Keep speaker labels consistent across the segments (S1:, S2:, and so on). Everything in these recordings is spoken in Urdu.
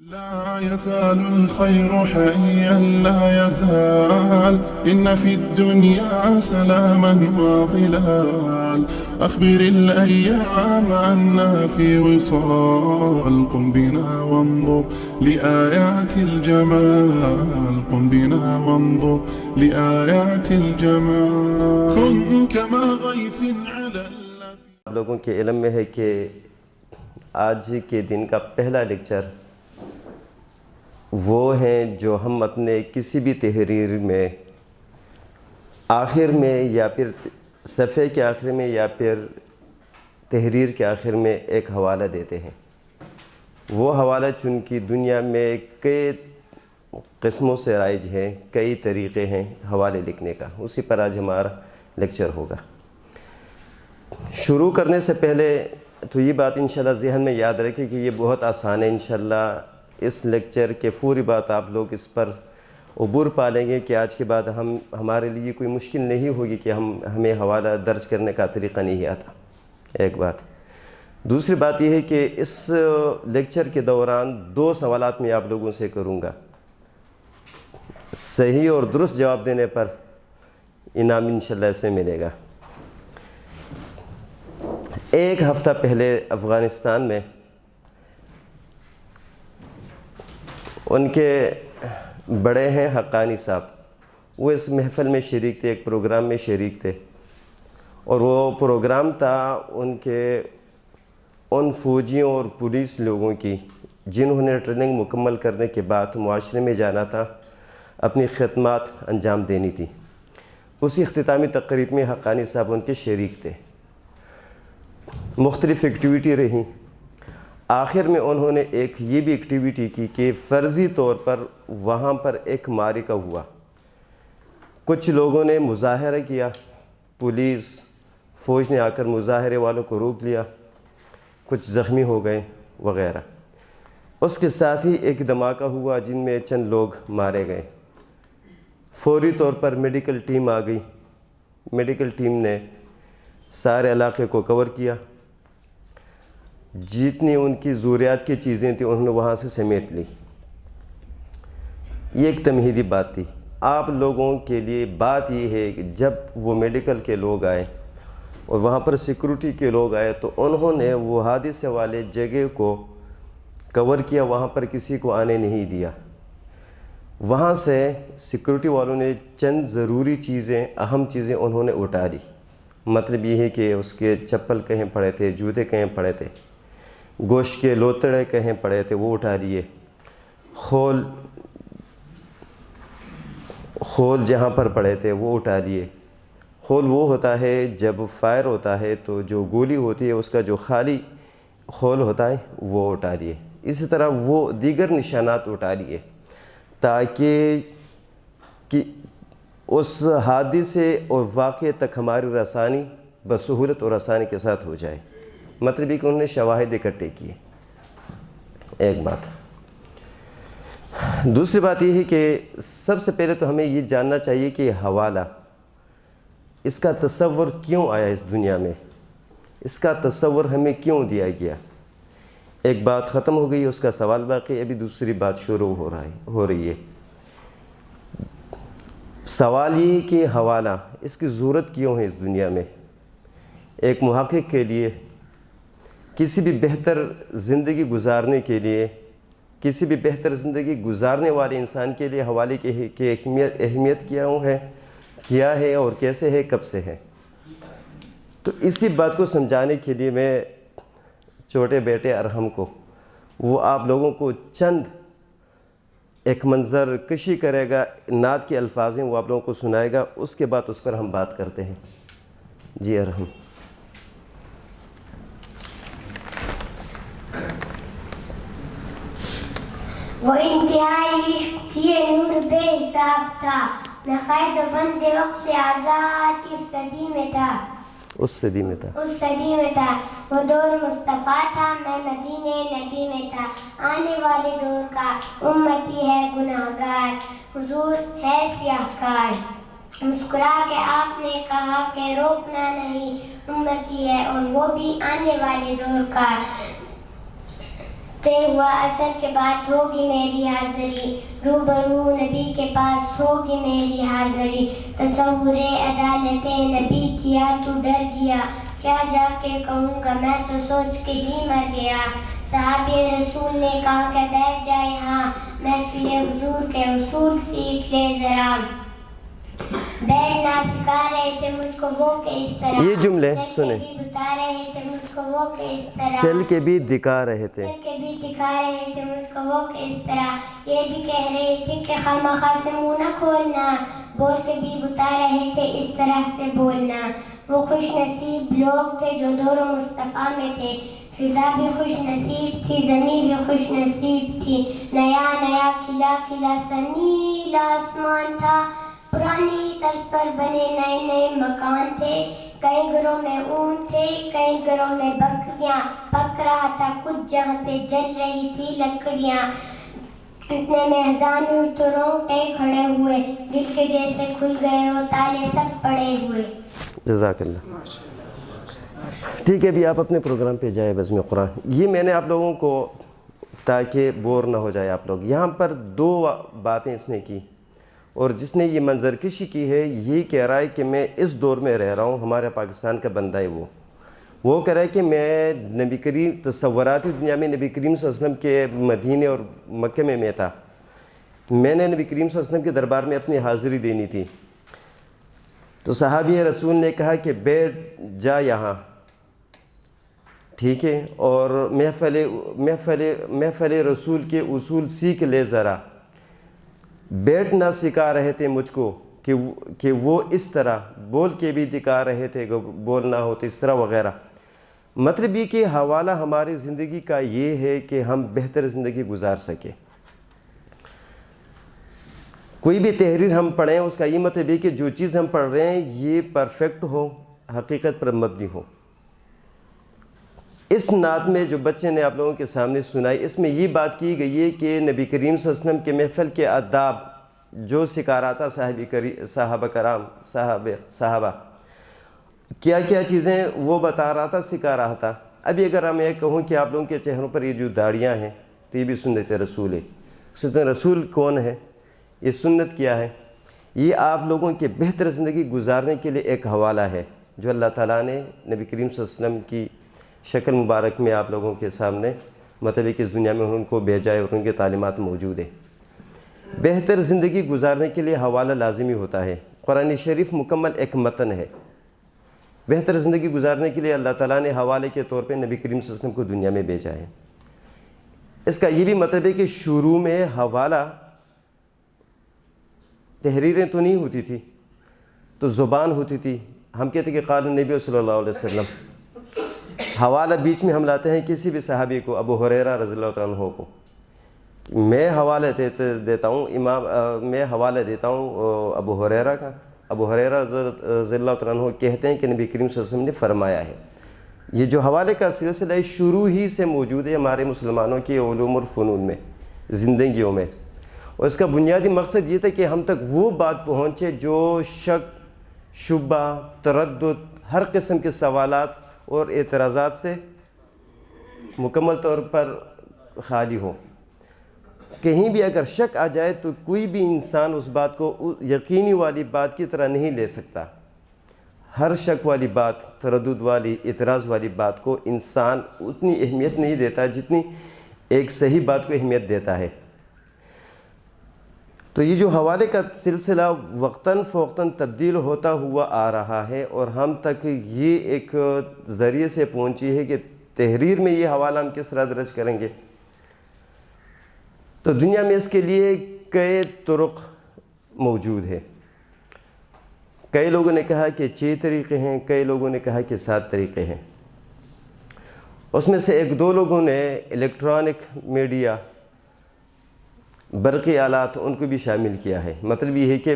S1: لا يزال الخير حيا لا يزال إن في الدنيا سلاما وظلال أخبر الأيام عنا في وصال قم بنا وانظر لآيات الجمال قم بنا وانظر لآيات الجمال كن كما غيث على
S2: آپ لوگوں کے علم میں ہے کہ آج کے دن کا پہلا لیکچر وہ ہیں جو ہم اپنے کسی بھی تحریر میں آخر میں یا پھر صفحے کے آخر میں یا پھر تحریر کے آخر میں ایک حوالہ دیتے ہیں۔ وہ حوالہ چونکہ دنیا میں کئی قسموں سے رائج ہیں، کئی طریقے ہیں حوالے لکھنے کا، اسی پر آج ہمارا لیکچر ہوگا۔ شروع کرنے سے پہلے تو یہ بات انشاءاللہ ذہن میں یاد رکھیں کہ یہ بہت آسان ہے۔ انشاءاللہ اس لیکچر کے پوری بات آپ لوگ اس پر عبور پا لیں گے کہ آج کے بعد ہمارے لیے کوئی مشکل نہیں ہوگی کہ ہمیں حوالہ درج کرنے کا طریقہ نہیں آتا، ایک بات۔ دوسری بات یہ ہے کہ اس لیکچر کے دوران 2 سوالات میں آپ لوگوں سے کروں گا، صحیح اور درست جواب دینے پر انعام انشاءاللہ ایسے ملے گا۔ ایک ہفتہ پہلے افغانستان میں ان کے بڑے ہیں حقانی صاحب، وہ اس محفل میں شریک تھے، ایک پروگرام میں شریک تھے، اور وہ پروگرام تھا ان فوجیوں اور پولیس لوگوں کی جنہوں نے ٹریننگ مکمل کرنے کے بعد معاشرے میں جانا تھا، اپنی خدمات انجام دینی تھی۔ اسی اختتامی تقریب میں حقانی صاحب ان کے شریک تھے۔ مختلف ایکٹیویٹی رہیں، آخر میں انہوں نے ایک یہ بھی ایکٹیویٹی کی کہ فرضی طور پر وہاں پر ایک معرکہ ہوا، کچھ لوگوں نے مظاہرہ کیا، پولیس فوج نے آ کر مظاہرے والوں کو روک لیا، کچھ زخمی ہو گئے وغیرہ۔ اس کے ساتھ ہی ایک دھماکہ ہوا جن میں چند لوگ مارے گئے۔ فوری طور پر میڈیکل ٹیم آ گئی، میڈیکل ٹیم نے سارے علاقے کو کور کیا، جتنی ان کی ضروریات کی چیزیں تھیں انہوں نے وہاں سے سمیٹ لی۔ یہ ایک تمہیدی بات تھی۔ آپ لوگوں کے لیے بات یہ ہے کہ جب وہ میڈیکل کے لوگ آئے اور وہاں پر سیکورٹی کے لوگ آئے تو انہوں نے وہ حادثے والے جگہ کو کور کیا، وہاں پر کسی کو آنے نہیں دیا۔ وہاں سے سیکورٹی والوں نے چند ضروری چیزیں، اہم چیزیں انہوں نے اٹھا لی۔ مطلب یہ ہے کہ اس کے چپل کہیں پڑے تھے، جوتے کہیں پڑے تھے، گوشت کے لوتڑے کہیں پڑے تھے وہ اٹھا لیے، خول جہاں پر پڑے تھے وہ اٹھا لیے۔ خول وہ ہوتا ہے جب فائر ہوتا ہے تو جو گولی ہوتی ہے اس کا جو خالی خول ہوتا ہے وہ اٹھا لیے۔ اسی طرح وہ دیگر نشانات اٹھا لیے تاکہ کہ اس حادثے اور واقعے تک ہماری رسانی بسہولت اور آسانی کے ساتھ ہو جائے۔ مطلب یہ کہ انہوں نے شواہد اکٹھے کیے، ایک بات۔ دوسری بات یہ ہے کہ سب سے پہلے تو ہمیں یہ جاننا چاہیے کہ حوالہ، اس کا تصور کیوں آیا اس دنیا میں، اس کا تصور ہمیں کیوں دیا گیا۔ ایک بات ختم ہو گئی، اس کا سوال باقی، ابھی دوسری بات شروع ہو رہی ہے۔ سوال یہ کہ حوالہ، اس کی ضرورت کیوں ہے اس دنیا میں؟ ایک محقق کے لیے، کسی بھی بہتر زندگی گزارنے کے لیے، کسی بھی بہتر زندگی گزارنے والے انسان کے لیے حوالے کی اہمیت کیا ہے اور کیسے ہے، کب سے ہے۔ تو اسی بات کو سمجھانے کے لیے میں چھوٹے بیٹے ارحم کو، وہ آپ لوگوں کو چند ایک منظر کشی کرے گا، نعت کے الفاظ ہیں وہ آپ لوگوں کو سنائے گا، اس کے بعد اس پر ہم بات کرتے ہیں۔ جی ارحم۔
S3: وہ انتہائی عشق تھی، نور بے حساب تھا، میں قید و بند وقت سے آزاد اس صدی میں تھا،
S2: اس صدی میں
S3: تھا۔ وہ دور مصطفیٰ تھا، میں مدینے نبی میں تھا، آنے والے دور کا امتی ہے گناہگار، حضور ہے سیاہ کار۔ مسکرا کے آپ نے کہا کہ روکنا نہیں، امتی ہے اور وہ بھی آنے والے دور کا۔ طے ہوا اثر کے بعد ہوگی میری حاضری، روبرو نبی کے پاس ہوگی میری حاضری، تصور عدالت نبی کیا تو ڈر گیا، کیا جا کے کہوں گا میں تو سوچ کے ہی مر گیا، صحابی رسول نے کہا کہ بیٹھ جائے یہاں، محفل حضور کے اصول سیکھ لے ذرا، بیٹھنا سکھا رہے تھے مجھ کو وہ کہ اس طرح،
S2: یہ جملے سنیں،
S3: بتا رہے تھے مجھ کو وہ کہ اس طرح،
S2: چل کے بھی دکھا رہے تھے،
S3: چل کے بھی دکھا رہے تھے مجھ کو وہ کہ اس طرح، یہ بھی کہہ رہے تھے کہ خامخواہ سے منہ نہ کھولنا، بول کے بھی بتا رہے تھے اس طرح سے بولنا، وہ خوش نصیب لوگ تھے جو دور مصطفیٰ میں تھے، فضا بھی خوش نصیب تھی، زمین بھی خوش نصیب تھی، نیا نیا کھلا کھلا سا نیلا آسمان تھا، پرانی طرز پر بنے نئے نئے مکان تھے، کئی گھروں میں اونٹ تھے، کئی گھروں میں بکریاں، پک رہا تھا کچھ جہاں پہ جل رہی تھی لکڑیاں، اتنے میں ہزاروں تو رونگٹے کھڑے ہوئے، دل کے جیسے کھل گئے ہو تالے سب پڑے ہوئے۔
S2: جزاک اللہ۔ ٹھیک ہے، ابھی آپ اپنے پروگرام پہ جائے بزم قرآن۔ یہ میں نے آپ لوگوں کو تاکہ بور نہ ہو جائے آپ لوگ، یہاں پر دو باتیں اس نے کی، اور جس نے یہ منظر کشی کی ہے یہ کہہ رہا ہے کہ میں اس دور میں رہ رہا ہوں، ہمارے پاکستان کا بندہ ہے وہ کہہ رہا ہے کہ میں نبی کریم تصوراتی دنیا میں نبی کریم صلی اللہ علیہ وسلم کے مدینے اور مکہ میں تھا، میں نے نبی کریم صلی اللہ علیہ وسلم کے دربار میں اپنی حاضری دینی تھی، تو صحابی رسول نے کہا کہ بیٹھ جا یہاں، ٹھیک ہے، اور محفل رسول کے اصول سیکھ لے ذرا، بیٹھنا سکھا رہے تھے مجھ کو کہ وہ اس طرح بول کے بھی دکھا رہے تھے کہ بولنا ہو تو اس طرح وغیرہ، مطلب یہ کہ حوالہ ہماری زندگی کا یہ ہے کہ ہم بہتر زندگی گزار سکیں، کوئی بھی تحریر ہم پڑھیں اس کا یہ مطلب یہ کہ جو چیز ہم پڑھ رہے ہیں یہ پرفیکٹ ہو، حقیقت پر مبنی ہو۔ اس نعت میں جو بچے نے آپ لوگوں کے سامنے سنائی، اس میں یہ بات کی گئی ہے کہ نبی کریم صلی اللہ علیہ وسلم کے محفل کے آداب جو سکھا رہا تھا صحابہ کرام، صحابہ کیا کیا چیزیں وہ بتا رہا تھا، سکھا رہا تھا۔ ابھی اگر میں کہوں کہ آپ لوگوں کے چہروں پر یہ جو داڑیاں ہیں تو یہ بھی سنت رسول ہے۔ سنت رسول کون ہے؟ یہ سنت کیا ہے؟ یہ آپ لوگوں کے بہتر زندگی گزارنے کے لیے ایک حوالہ ہے جو اللہ تعالیٰ نے نبی کریم صلی اللہ علیہ وسلم کی شکل مبارک میں آپ لوگوں کے سامنے مطلب کہ اس دنیا میں ان کو بھیجا ہے اور ان کے تعلیمات موجود ہیں۔ بہتر زندگی گزارنے کے لیے حوالہ لازمی ہوتا ہے، قرآن شریف مکمل ایک متن ہے۔ بہتر زندگی گزارنے کے لیے اللہ تعالیٰ نے حوالے کے طور پہ نبی کریم صلی اللہ علیہ وسلم کو دنیا میں بھیجا ہے۔ اس کا یہ بھی مطلب ہے کہ شروع میں حوالہ تحریریں تو نہیں ہوتی تھی، تو زبان ہوتی تھی، ہم کہتے ہیں کہ قال النبی صلی اللہ علیہ وسلم، حوالہ بیچ میں ہم لاتے ہیں کسی بھی صحابی کو، ابو ہریرہ رضی اللہ عنہ کو، میں حوالہ دیتا ہوں میں حوالہ دیتا ہوں ابو ہریرہ کا، ابو ہریرہ رضی اللہ عنہ کہتے ہیں کہ نبی کریم صلی اللہ علیہ وسلم نے فرمایا ہے۔ یہ جو حوالے کا سلسلہ شروع ہی سے موجود ہے ہمارے مسلمانوں کی علوم اور فنون میں، زندگیوں میں، اور اس کا بنیادی مقصد یہ تھا کہ ہم تک وہ بات پہنچے جو شک، شبہ، تردد، ہر قسم کے سوالات اور اعتراضات سے مکمل طور پر خالی ہو۔ کہیں بھی اگر شک آ جائے تو کوئی بھی انسان اس بات کو یقینی والی بات کی طرح نہیں لے سکتا۔ ہر شک والی بات، تردد والی، اعتراض والی بات کو انسان اتنی اہمیت نہیں دیتا جتنی ایک صحیح بات کو اہمیت دیتا ہے۔ تو یہ جو حوالے کا سلسلہ وقتاً فوقتاً تبدیل ہوتا ہوا آ رہا ہے، اور ہم تک یہ ایک ذریعے سے پہنچی ہے کہ تحریر میں یہ حوالہ ہم کس طرح درج کریں گے۔ تو دنیا میں اس کے لیے کئی طرق موجود ہے۔ کئی لوگوں نے کہا کہ 6 طریقے ہیں، کئی لوگوں نے کہا کہ 7 طریقے ہیں۔ اس میں سے 1-2 لوگوں نے الیکٹرانک میڈیا، برقی آلات، ان کو بھی شامل کیا ہے۔ مطلب یہ ہے کہ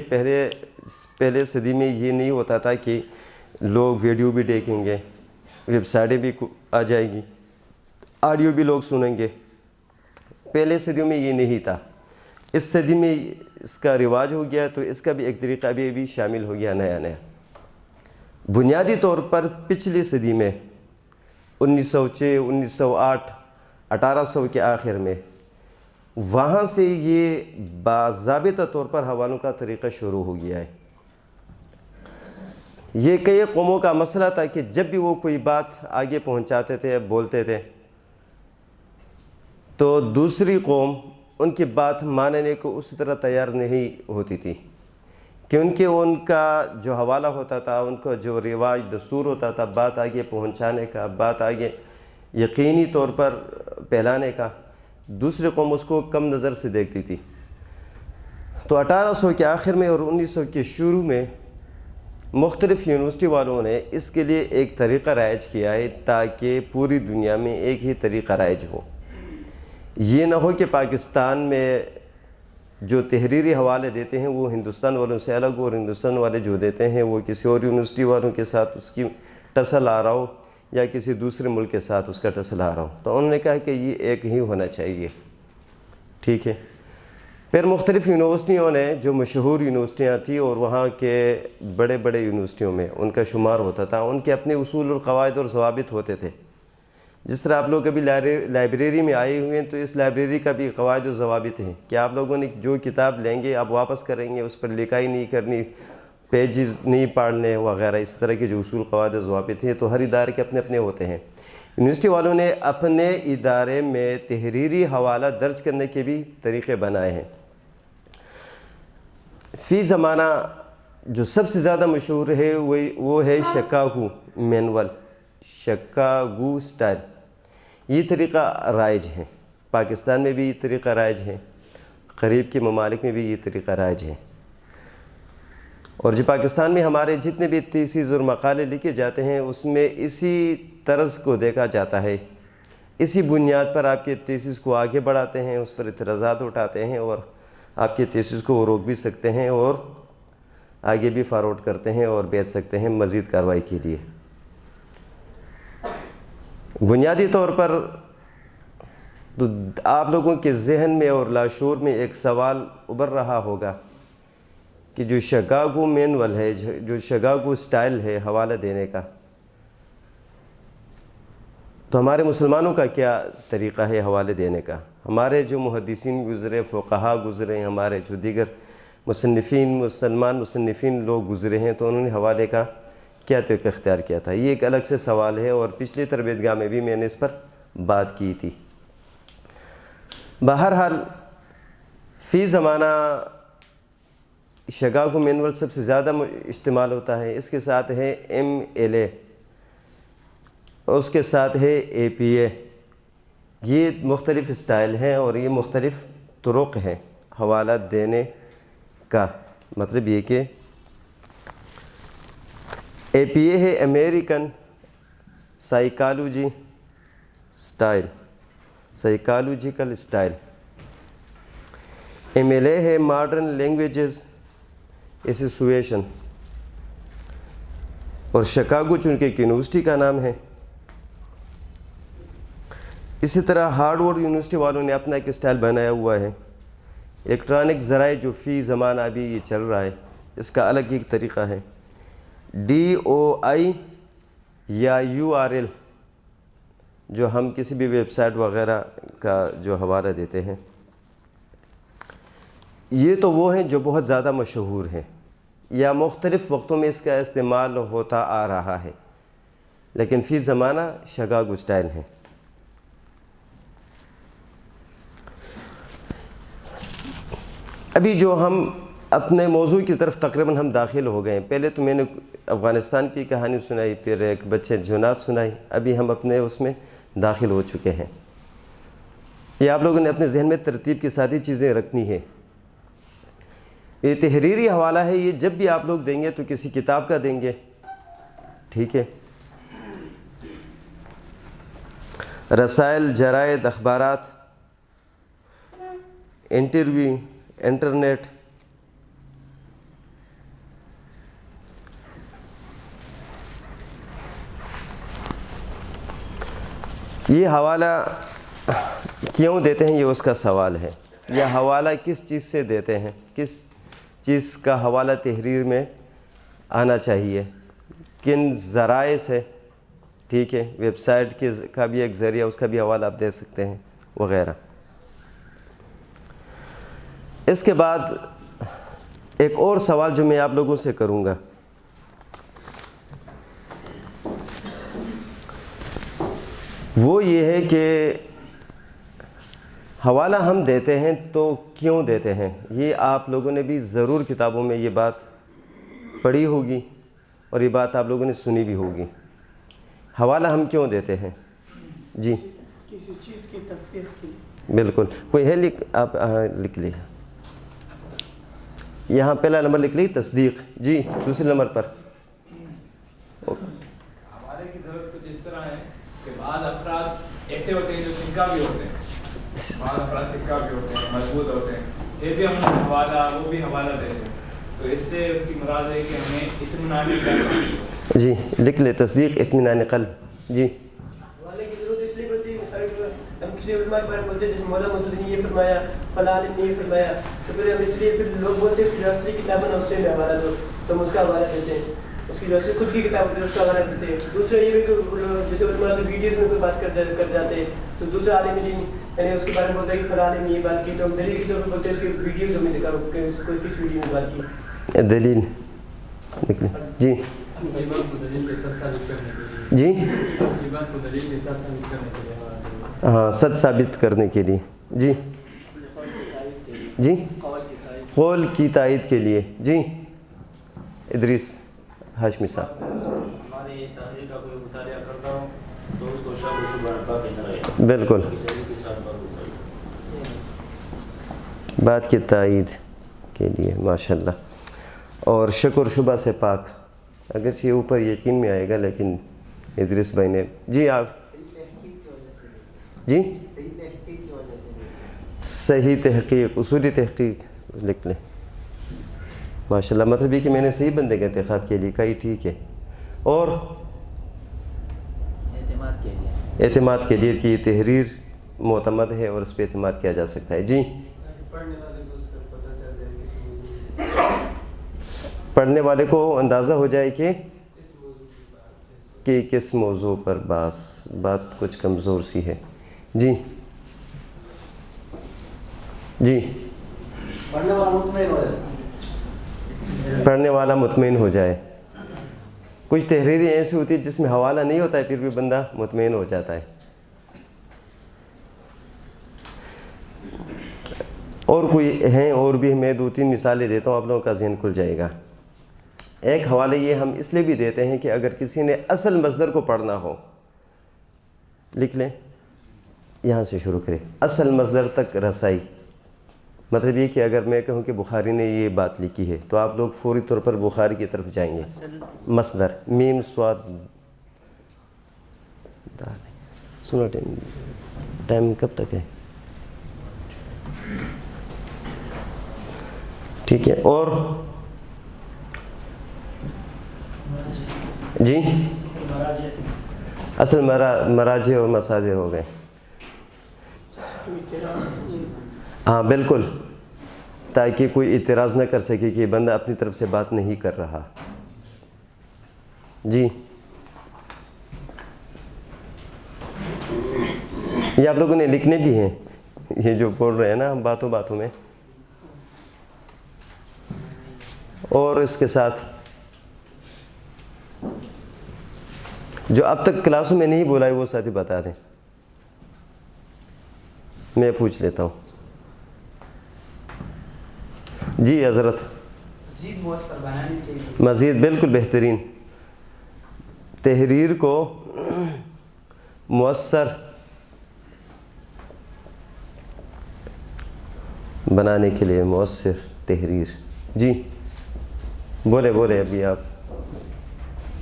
S2: پہلے صدی میں یہ نہیں ہوتا تھا کہ لوگ ویڈیو بھی دیکھیں گے، ویب سائٹیں بھی آ جائے گی، آڈیو بھی لوگ سنیں گے۔ پہلے صدیوں میں یہ نہیں تھا، اس صدی میں اس کا رواج ہو گیا، تو اس کا بھی ایک طریقہ بھی شامل ہو گیا نیا۔ بنیادی طور پر پچھلی صدی میں 1906، 1908 1800 کے آخر میں، وہاں سے یہ باضابطہ طور پر حوالوں کا طریقہ شروع ہو گیا ہے۔ یہ کئی قوموں کا مسئلہ تھا کہ جب بھی وہ کوئی بات آگے پہنچاتے تھے، بولتے تھے، تو دوسری قوم ان کی بات ماننے کو اس طرح تیار نہیں ہوتی تھی، کیونکہ ان کا جو حوالہ ہوتا تھا، ان کا جو رواج دستور ہوتا تھا بات آگے پہنچانے کا، بات آگے یقینی طور پر پھیلانے کا، دوسری قوم اس کو کم نظر سے دیکھتی تھی۔ تو 1800 کے آخر میں اور 1900 کے شروع میں مختلف یونیورسٹی والوں نے اس کے لیے ایک طریقہ رائج کیا ہے تاکہ پوری دنیا میں ایک ہی طریقہ رائج ہو۔ یہ نہ ہو کہ پاکستان میں جو تحریری حوالے دیتے ہیں وہ ہندوستان والوں سے الگ ہو، اور ہندوستان والے جو دیتے ہیں وہ کسی اور یونیورسٹی والوں کے ساتھ اس کی ٹسل آ رہا ہو، یا کسی دوسرے ملک کے ساتھ اس کا ٹسل آ رہا ہو۔ تو انہوں نے کہا کہ یہ ایک ہی ہونا چاہیے، ٹھیک ہے۔ پھر مختلف یونیورسٹیوں نے، جو مشہور یونیورسٹیاں تھیں اور وہاں کے بڑے بڑے یونیورسٹیوں میں ان کا شمار ہوتا تھا، ان کے اپنے اصول اور قواعد اور ضوابط ہوتے تھے۔ جس طرح آپ لوگ کبھی لائبریری میں آئے ہوئے ہیں تو اس لائبریری کا بھی قواعد و ضوابط ہیں کہ آپ لوگوں نے جو کتاب لیں گے آپ واپس کریں گے، اس پر لکھائی نہیں کرنی، پیجز نہیں پاڑنے وغیرہ، اس طرح کے جو اصول قواعد و ضوابط ہیں۔ تو ہر ادارے کے اپنے اپنے ہوتے ہیں۔ یونیورسٹی والوں نے اپنے ادارے میں تحریری حوالہ درج کرنے کے بھی طریقے بنائے ہیں۔ فی زمانہ جو سب سے زیادہ مشہور ہے وہ ہے شکاگو مینول، شکاگو سٹائل۔ یہ طریقہ رائج ہے، پاکستان میں بھی یہ طریقہ رائج ہے، قریب کے ممالک میں بھی یہ طریقہ رائج ہے۔ اور جو پاکستان میں ہمارے جتنے بھی تھیسز اور مقالے لکھے جاتے ہیں اس میں اسی طرز کو دیکھا جاتا ہے، اسی بنیاد پر آپ کے تھیسز کو آگے بڑھاتے ہیں، اس پر اعتراضات اٹھاتے ہیں، اور آپ کے تھیسز کو وہ روک بھی سکتے ہیں اور آگے بھی فارورڈ کرتے ہیں اور بھیج سکتے ہیں مزید کارروائی کے لیے۔ بنیادی طور پر تو آپ لوگوں کے ذہن میں اور لاشعور میں ایک سوال ابھر رہا ہوگا کہ جو شکاگو مینول ہے، جو شکاگو سٹائل ہے حوالہ دینے کا، تو ہمارے مسلمانوں کا کیا طریقہ ہے حوالے دینے کا؟ ہمارے جو محدثین گزرے، فقہا گزرے، ہمارے جو دیگر مصنفین، مسلمان مصنفین لوگ گزرے ہیں، تو انہوں نے حوالے کا کیا طریقہ اختیار کیا تھا؟ یہ ایک الگ سے سوال ہے، اور پچھلی تربیت گاہ میں بھی میں نے اس پر بات کی تھی۔ بہرحال فی زمانہ شکاگو مینول سب سے زیادہ استعمال ہوتا ہے، اس کے ساتھ ہے MLA، اس کے ساتھ ہے APA۔ یہ مختلف اسٹائل ہیں اور یہ مختلف طرق ہیں حوالہ دینے کا۔ مطلب یہ کہ APA ہے American psychology style, psychological style. MLA ہے ماڈرن لینگویجز ایسوسیشن، اور شکاگو چونکہ ایک یونیورسٹی کا نام ہے۔ اسی طرح ہارڈورڈ یونیورسٹی والوں نے اپنا ایک اسٹائل بنایا ہوا ہے۔ الیکٹرانک ذرائع جو فی زمانہ ابھی یہ چل رہا ہے، اس کا الگ ایک طریقہ ہے، DOI یا URL، جو ہم کسی بھی ویب سائٹ وغیرہ کا جو حوالہ دیتے ہیں۔ یہ تو وہ ہیں جو بہت زیادہ مشہور ہیں یا مختلف وقتوں میں اس کا استعمال ہوتا آ رہا ہے، لیکن فی زمانہ شکاگو سٹائل ہے۔ ابھی جو ہم اپنے موضوع کی طرف تقریباً ہم داخل ہو گئے ہیں، پہلے تو میں نے افغانستان کی کہانی سنائی، پھر ایک بچے جنات سنائی، ابھی ہم اپنے اس میں داخل ہو چکے ہیں۔ یہ آپ لوگوں نے اپنے ذہن میں ترتیب کے ساتھ ہی چیزیں رکھنی ہیں۔ یہ تحریری حوالہ ہے، یہ جب بھی آپ لوگ دیں گے تو کسی کتاب کا دیں گے، ٹھیک ہے؟ رسائل، جرائد، اخبارات، انٹرویو، انٹرنیٹ، یہ حوالہ کیوں دیتے ہیں، یہ اس کا سوال ہے۔ یہ حوالہ کس چیز سے دیتے ہیں، کس چیز کا حوالہ تحریر میں آنا چاہیے، کن ذرائع سے، ٹھیک ہے، ویب سائٹ کا بھی ایک ذریعہ، اس کا بھی حوالہ آپ دے سکتے ہیں وغیرہ۔ اس کے بعد ایک اور سوال جو میں آپ لوگوں سے کروں گا، وہ یہ ہے کہ حوالہ ہم دیتے ہیں تو کیوں دیتے ہیں؟ یہ آپ لوگوں نے بھی ضرور کتابوں میں یہ بات پڑھی ہوگی اور یہ بات آپ لوگوں نے سنی بھی ہوگی۔ حوالہ ہم کیوں دیتے ہیں؟ جی
S4: کسی چیز کی تصدیق کے لیے۔
S2: بالکل، کوئی ہے آپ لکھ لیے، یہاں پہلا نمبر لکھ لی تصدیق، جی دوسرے نمبر پر
S5: حوالے کی ضرورت کچھ اس طرح ہے کہ بعض افراد ایسے ہوتے ہیں جو سکہ بھی ہوتے ہیں، بعض افراد سکہ بھی ہوتے ہیں، مضبوط ہوتے ہیں، یہ بھی ہم حوالہ، وہ بھی حوالہ دیتے ہیں، تو اس سے اس کی مراد ہے کہ ہمیں اطمینان قلب،
S2: جی لکھ لے تصدیق اطمینان قلب۔ جی
S4: حوالے کی ضرورت اس لیے پڑتی ہے کہ ہم کسی علماء کے بارے میں بولتے ہیں، جیسے مولانا مودودی نے یہ فرمایا، فلاں عالم نے یہ فرمایا، تو پھر ہم اس لیے پھر لوگ بولتے ہیں کہ جو اصلی کتاب ہے نا اس سے ہمیں حوالہ دو، تو ہم اس کا حوالہ دیتے ہیں، اس کی جو اصلی خود کی کتاب ہوتی ہے اس کا حوالہ دیتے ہیں۔ دوسرا یہ بھی کہ جیسے علماء ویڈیوز میں کوئی بات کر جاتے ہیں تو دوسرا عالم دین یعنی اس کے بارے میں بولتا ہے کہ فلاں عالم نے یہ بات کی، تو ہم دلیل کی طور پر بولتے ہیں اس کی ویڈیوز ہمیں دکھاؤ کہ کوئی کس ویڈیو میں بات کی،
S2: دلیل نکلے۔ جی جی ہاں سچ ثابت کرنے کے لیے، جی جی قول کی تائید کے لیے، جی ادریس ہاشمی صاحب۔
S6: ہماری تحریر کا کوئی مطالعہ کرتا ہوں تو اس کو شک و شبہ باقی نہ رہے،
S2: بالکل، بات کی تائید کے لیے، ماشاء اللہ، اور شک و شبہ سے پاک، اگرچہ اوپر یقین میں آئے گا لیکن ادریس بھائی نے، جی آپ، جی صحیح تحقیق، اصولی تحقیق لکھ لیں، ماشاء اللہ، مطلب یہ کہ میں نے صحیح بندے کا انتخاب کے لیے کہا، یہ ٹھیک ہے، اور اعتماد کے لیے کہ یہ تحریر معتمد ہے اور اس پہ اعتماد کیا جا سکتا ہے۔ جی پڑھنے والے کو اندازہ ہو جائے کہ کس موضوع پر بات کچھ کمزور سی ہے۔ جی جی پڑھنے والا مطمئن ہو جائے۔ کچھ تحریریں ایسی ہوتی ہے جس میں حوالہ نہیں ہوتا ہے پھر بھی بندہ مطمئن ہو جاتا ہے۔ اور کوئی ہیں اور بھی، میں 2-3 مثالیں دیتا ہوں، آپ لوگوں کا ذہن کھل جائے گا۔ ایک حوالے یہ ہم اس لیے بھی دیتے ہیں کہ اگر کسی نے اصل مصدر کو پڑھنا ہو، لکھ لیں، یہاں سے شروع کریں، اصل مصدر تک رسائی، مطلب یہ کہ اگر میں کہوں کہ بخاری نے یہ بات لکھی ہے تو آپ لوگ فوری طور پر بخاری کی طرف جائیں گے، مصدر، میم صاد دال۔ سنو ٹائم کب تک ہے؟ ٹھیک ہے، اور جی اصل مراجع اور مصادر ہو گئے، ہاں بالکل، تاکہ کوئی اعتراض نہ کر سکے کہ یہ بندہ اپنی طرف سے بات نہیں کر رہا۔ جی یہ آپ لوگوں نے لکھنے بھی ہیں، یہ جو بول رہے ہیں نا ہم باتوں میں، اور اس کے ساتھ جو اب تک کلاسوں میں نہیں بولا ہے وہ ساتھی بتا دیں، میں پوچھ لیتا ہوں۔ جی حضرت،
S4: مزید مؤثر بنانے کے لیے،
S2: مزید بالکل بہترین، تحریر کو مؤثر بنانے کے لیے، مؤثر تحریر۔ جی بولے ابھی آپ۔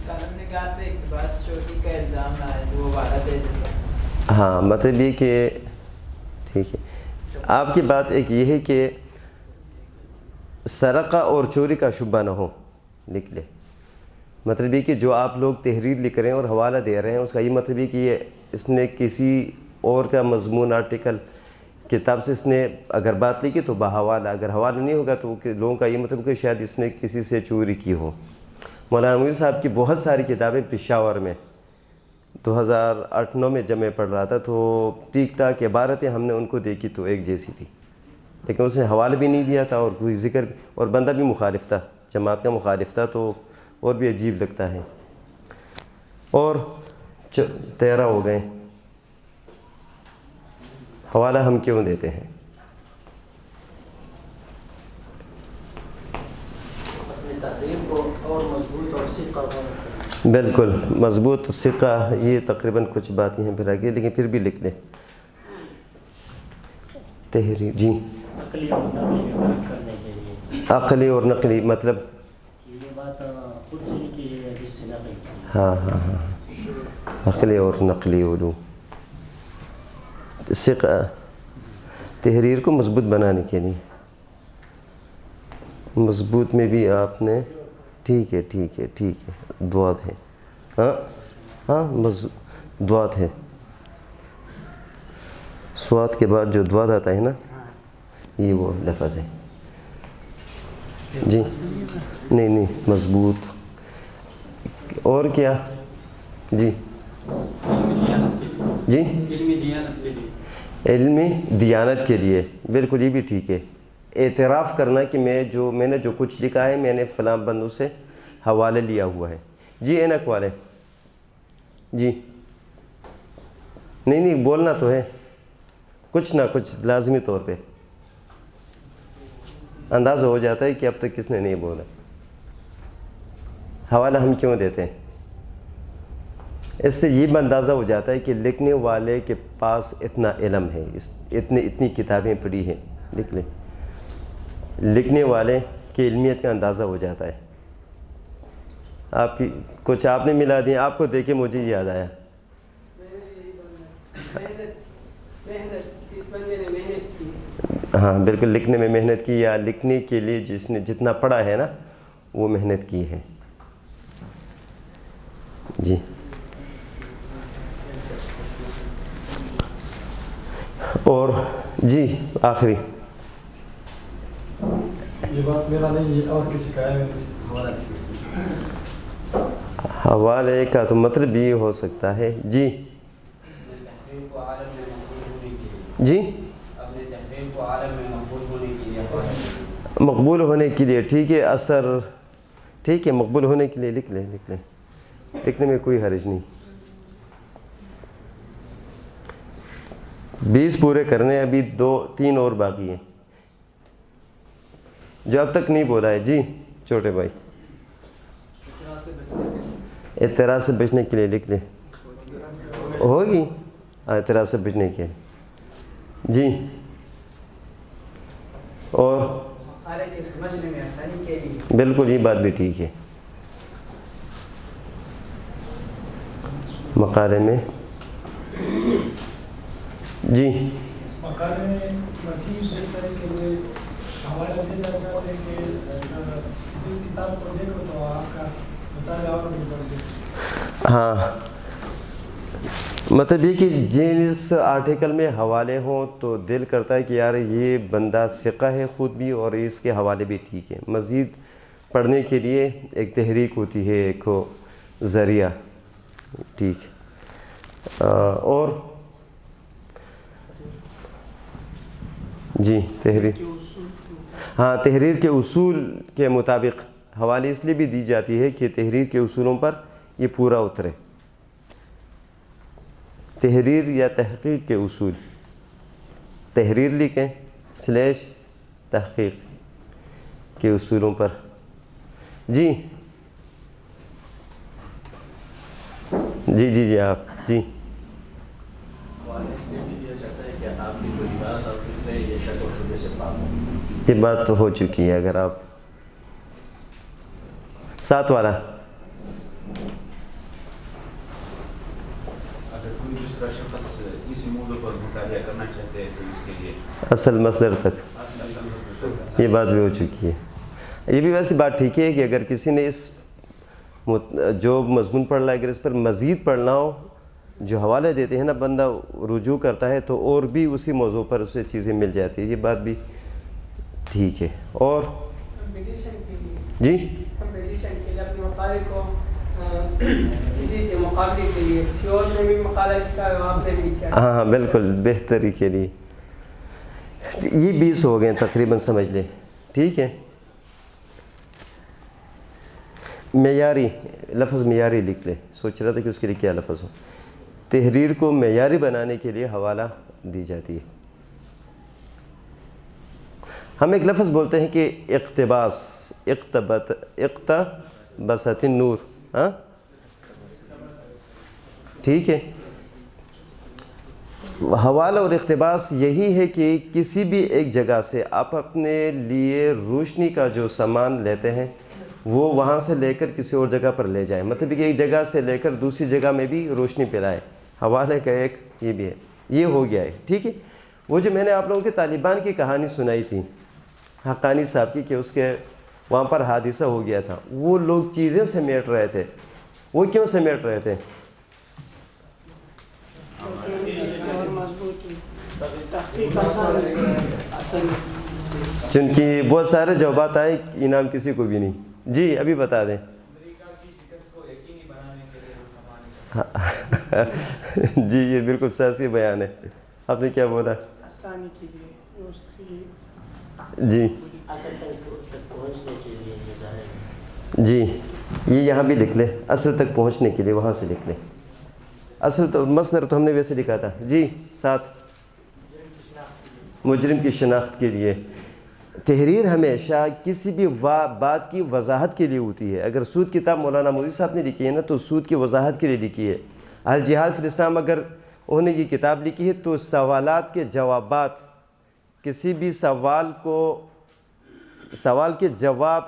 S4: ہم نے کہا تھا کہ بس چوری کا الزام نہ ہے، وہ وعدہ دے دیا۔
S2: ہاں مطلب یہ کہ ٹھیک ہے، آپ کی بات ایک یہ ہے کہ سرقہ اور چوری کا شبہ نہ ہو، لکھ لے، مطلب یہ کہ جو آپ لوگ تحریر لکھ رہے ہیں اور حوالہ دے رہے ہیں اس کا یہ مطلب یہ کہ یہ اس نے کسی اور کا مضمون، آرٹیکل، کتاب سے اس نے اگر بات لکھی تو بحوالہ، اگر حوالہ نہیں ہوگا تو لوگوں کا یہ مطلب کہ شاید اس نے کسی سے چوری کی ہو۔ مولانا مودودی صاحب کی بہت ساری کتابیں پشاور میں 2008-9 میں جب میں پڑھ رہا تھا تو ٹھیک ٹاک عبارتیں ہم نے ان کو دیکھی تو ایک جیسی تھی، لیکن اس نے حوالہ بھی نہیں دیا تھا اور کوئی ذکر بھی، اور بندہ بھی مخالف تھا، جماعت کا مخالف تھا، تو اور بھی عجیب لگتا ہے۔ اور 13 ہو گئے، حوالہ ہم کیوں دیتے ہیں؟
S6: اپنی تحریر کو اور مضبوط اور ثقہ بنانا۔
S2: بالکل مضبوط ثقہ، یہ تقریباً کچھ باتیں ہیں پھر آگے، لیکن پھر بھی لکھ لیں تحریر۔ جی
S6: عقلی اور نقلی بیان کرنے کے لیے۔
S2: عقلی اور نقلی مطلب
S6: یہ بات خود سے لکھی ہے جس سے نقل کی ہے۔
S2: ہاں ہاں ہاں، عقلی اور نقلی علوم، ثقہ تحریر کو مضبوط بنانے کے لیے۔ مضبوط میں بھی آپ نے ٹھیک ہے ٹھیک ہے ٹھیک ہے، دعات ہے، ہاں ہاں دعات ہے، سواد کے بعد جو دعات آتا ہے نا، یہ وہ لفظ ہے۔ جی نہیں نہیں، مضبوط۔ اور کیا؟ جی جی علمی دیانت کے لیے، بالکل یہ بھی ٹھیک ہے۔ اعتراف کرنا کہ میں نے جو کچھ لکھا ہے میں نے فلاں بندوں سے حوالے لیا ہوا ہے۔ جی اینک والے، جی نہیں نہیں، بولنا تو ہے کچھ نہ کچھ، لازمی طور پہ اندازہ ہو جاتا ہے کہ اب تک کس نے نہیں بولا۔ حوالہ ہم کیوں دیتے ہیں؟ اس سے یہ اندازہ ہو جاتا ہے کہ لکھنے والے کے پاس اتنا علم ہے، اتنی کتابیں پڑھی ہیں، لکھ لیں، لکھنے والے کی علمیت کا اندازہ ہو جاتا ہے۔ آپ کی کچھ آپ نے ملا دیا، آپ کو دیکھ کے مجھے یاد آیا۔ ہاں بالکل، لکھنے میں محنت کی، یا لکھنے کے لیے جس نے جتنا پڑھا ہے نا وہ محنت کی ہے۔ جی اور جی آخری
S7: یہ بات میرا نہیں، یہ اور کسی کا ہے،
S2: حوالے کا تو مطلب یہ ہو سکتا ہے۔ جی جی مقبول ہونے کے لیے، ٹھیک ہے، اثر ٹھیک ہے، مقبول ہونے کے لیے لکھ لیں، لکھنے میں کوئی حرج نہیں۔ 20 پورے کرنے، ابھی 2-3 اور باقی ہیں جو اب تک نہیں بولا ہے۔ جی چھوٹے بھائی، اعتراض سے بچنے کے لیے لکھ لیں، ہوگی اعتراض سے بچنے کے لیے۔ جی اور بالکل یہ بات بھی ٹھیک ہے، مقالے میں جی
S7: مقالے میں مزید بہتر کے لیے حوالہ دینا چاہتے ہیں کہ جس کتاب کو دیکھو تو آپ کا مطالعہ اور بھی بڑھ جائے۔
S2: ہاں، مطلب یہ کہ جس آرٹیکل میں حوالے ہوں تو دل کرتا ہے کہ یار یہ بندہ ثقہ ہے خود بھی، اور اس کے حوالے بھی ٹھیک ہے۔ مزید پڑھنے کے لیے ایک تحریک ہوتی ہے، ایک ذریعہ، ٹھیک ہے۔ اور جی تحریر، ہاں تحریر کے اصول کے مطابق حوالے اس لیے بھی دی جاتی ہے کہ تحریر کے اصولوں پر یہ پورا اترے۔ تحریر یا تحقیق کے اصول، تحریر لکھیں / تحقیق کے اصولوں پر۔ جی جی جی جی آپ جی یہ بات تو ہو چکی ہے، اگر آپ 7 والا اصل مصدر تک، یہ بات بھی ہو چکی ہے۔ یہ بھی ویسے بات ٹھیک ہے کہ اگر کسی نے اس جو مضمون پڑھ رہا ہے، اگر اس پر مزید پڑھنا ہو، جو حوالے دیتے ہیں نا بندہ رجوع کرتا ہے تو اور بھی اسی موضوع پر اسے چیزیں مل جاتی ہیں، یہ بات بھی ٹھیک ہے۔ اور جی
S4: کمپٹیشن کے لیے اپنے مقالے کو کسی کے مقابلے کے لیے کسی اور نے بھی مقالہ لکھا ہے آپ نے بھی لکھا ہے؟
S2: ہاں بالکل بہتری کے لیے یہ 20 ہو گئے تقریباً سمجھ لیں. ٹھیک ہے. معیاری لفظ معیاری لکھ لیں. سوچ رہا تھا کہ اس کے لیے کیا لفظ ہو. تحریر کو معیاری بنانے کے لیے حوالہ دی جاتی ہے. ہم ایک لفظ بولتے ہیں کہ اقتباس اقتبست النور. ہاں ٹھیک ہے. حوالہ اور اقتباس یہی ہے کہ کسی بھی ایک جگہ سے آپ اپنے لیے روشنی کا جو سامان لیتے ہیں وہ وہاں سے لے کر کسی اور جگہ پر لے جائیں. مطلب کہ ایک جگہ سے لے کر دوسری جگہ میں بھی روشنی پھیلائے. حوالے کا ایک یہ بھی ہے. یہ ہو گیا ہے. ٹھیک ہے. وہ جو میں نے آپ لوگوں کے طالبان کی کہانی سنائی تھی حقانی صاحب کی کہ اس کے وہاں پر حادثہ ہو گیا تھا, وہ لوگ چیزیں سمیٹ رہے تھے. وہ کیوں سمیٹ رہے تھے؟ چونکہ بہت سارے جوابات آئے, انعام کسی کو بھی نہیں. جی ابھی بتا دیں. جی یہ بالکل صحیح بیان ہے. آپ نے کیا بولا؟ جی جی یہ یہاں بھی لکھ لیں, اصل تک پہنچنے کے لیے وہاں سے لکھ لیں. اصل تو مصدر تو ہم نے ویسے لکھا تھا. جی 7 مجرم کی شناخت کے لیے. تحریر ہمیشہ کسی بھی بات کی وضاحت کے لیے ہوتی ہے. اگر سود کتاب مولانا مودودی صاحب نے لکھی ہے نا تو سود کی وضاحت کے لیے لکھی ہے. الجہاد فی الاسلام اگر انہوں نے یہ کتاب لکھی ہے تو سوالات کے جوابات, کسی بھی سوال کے جواب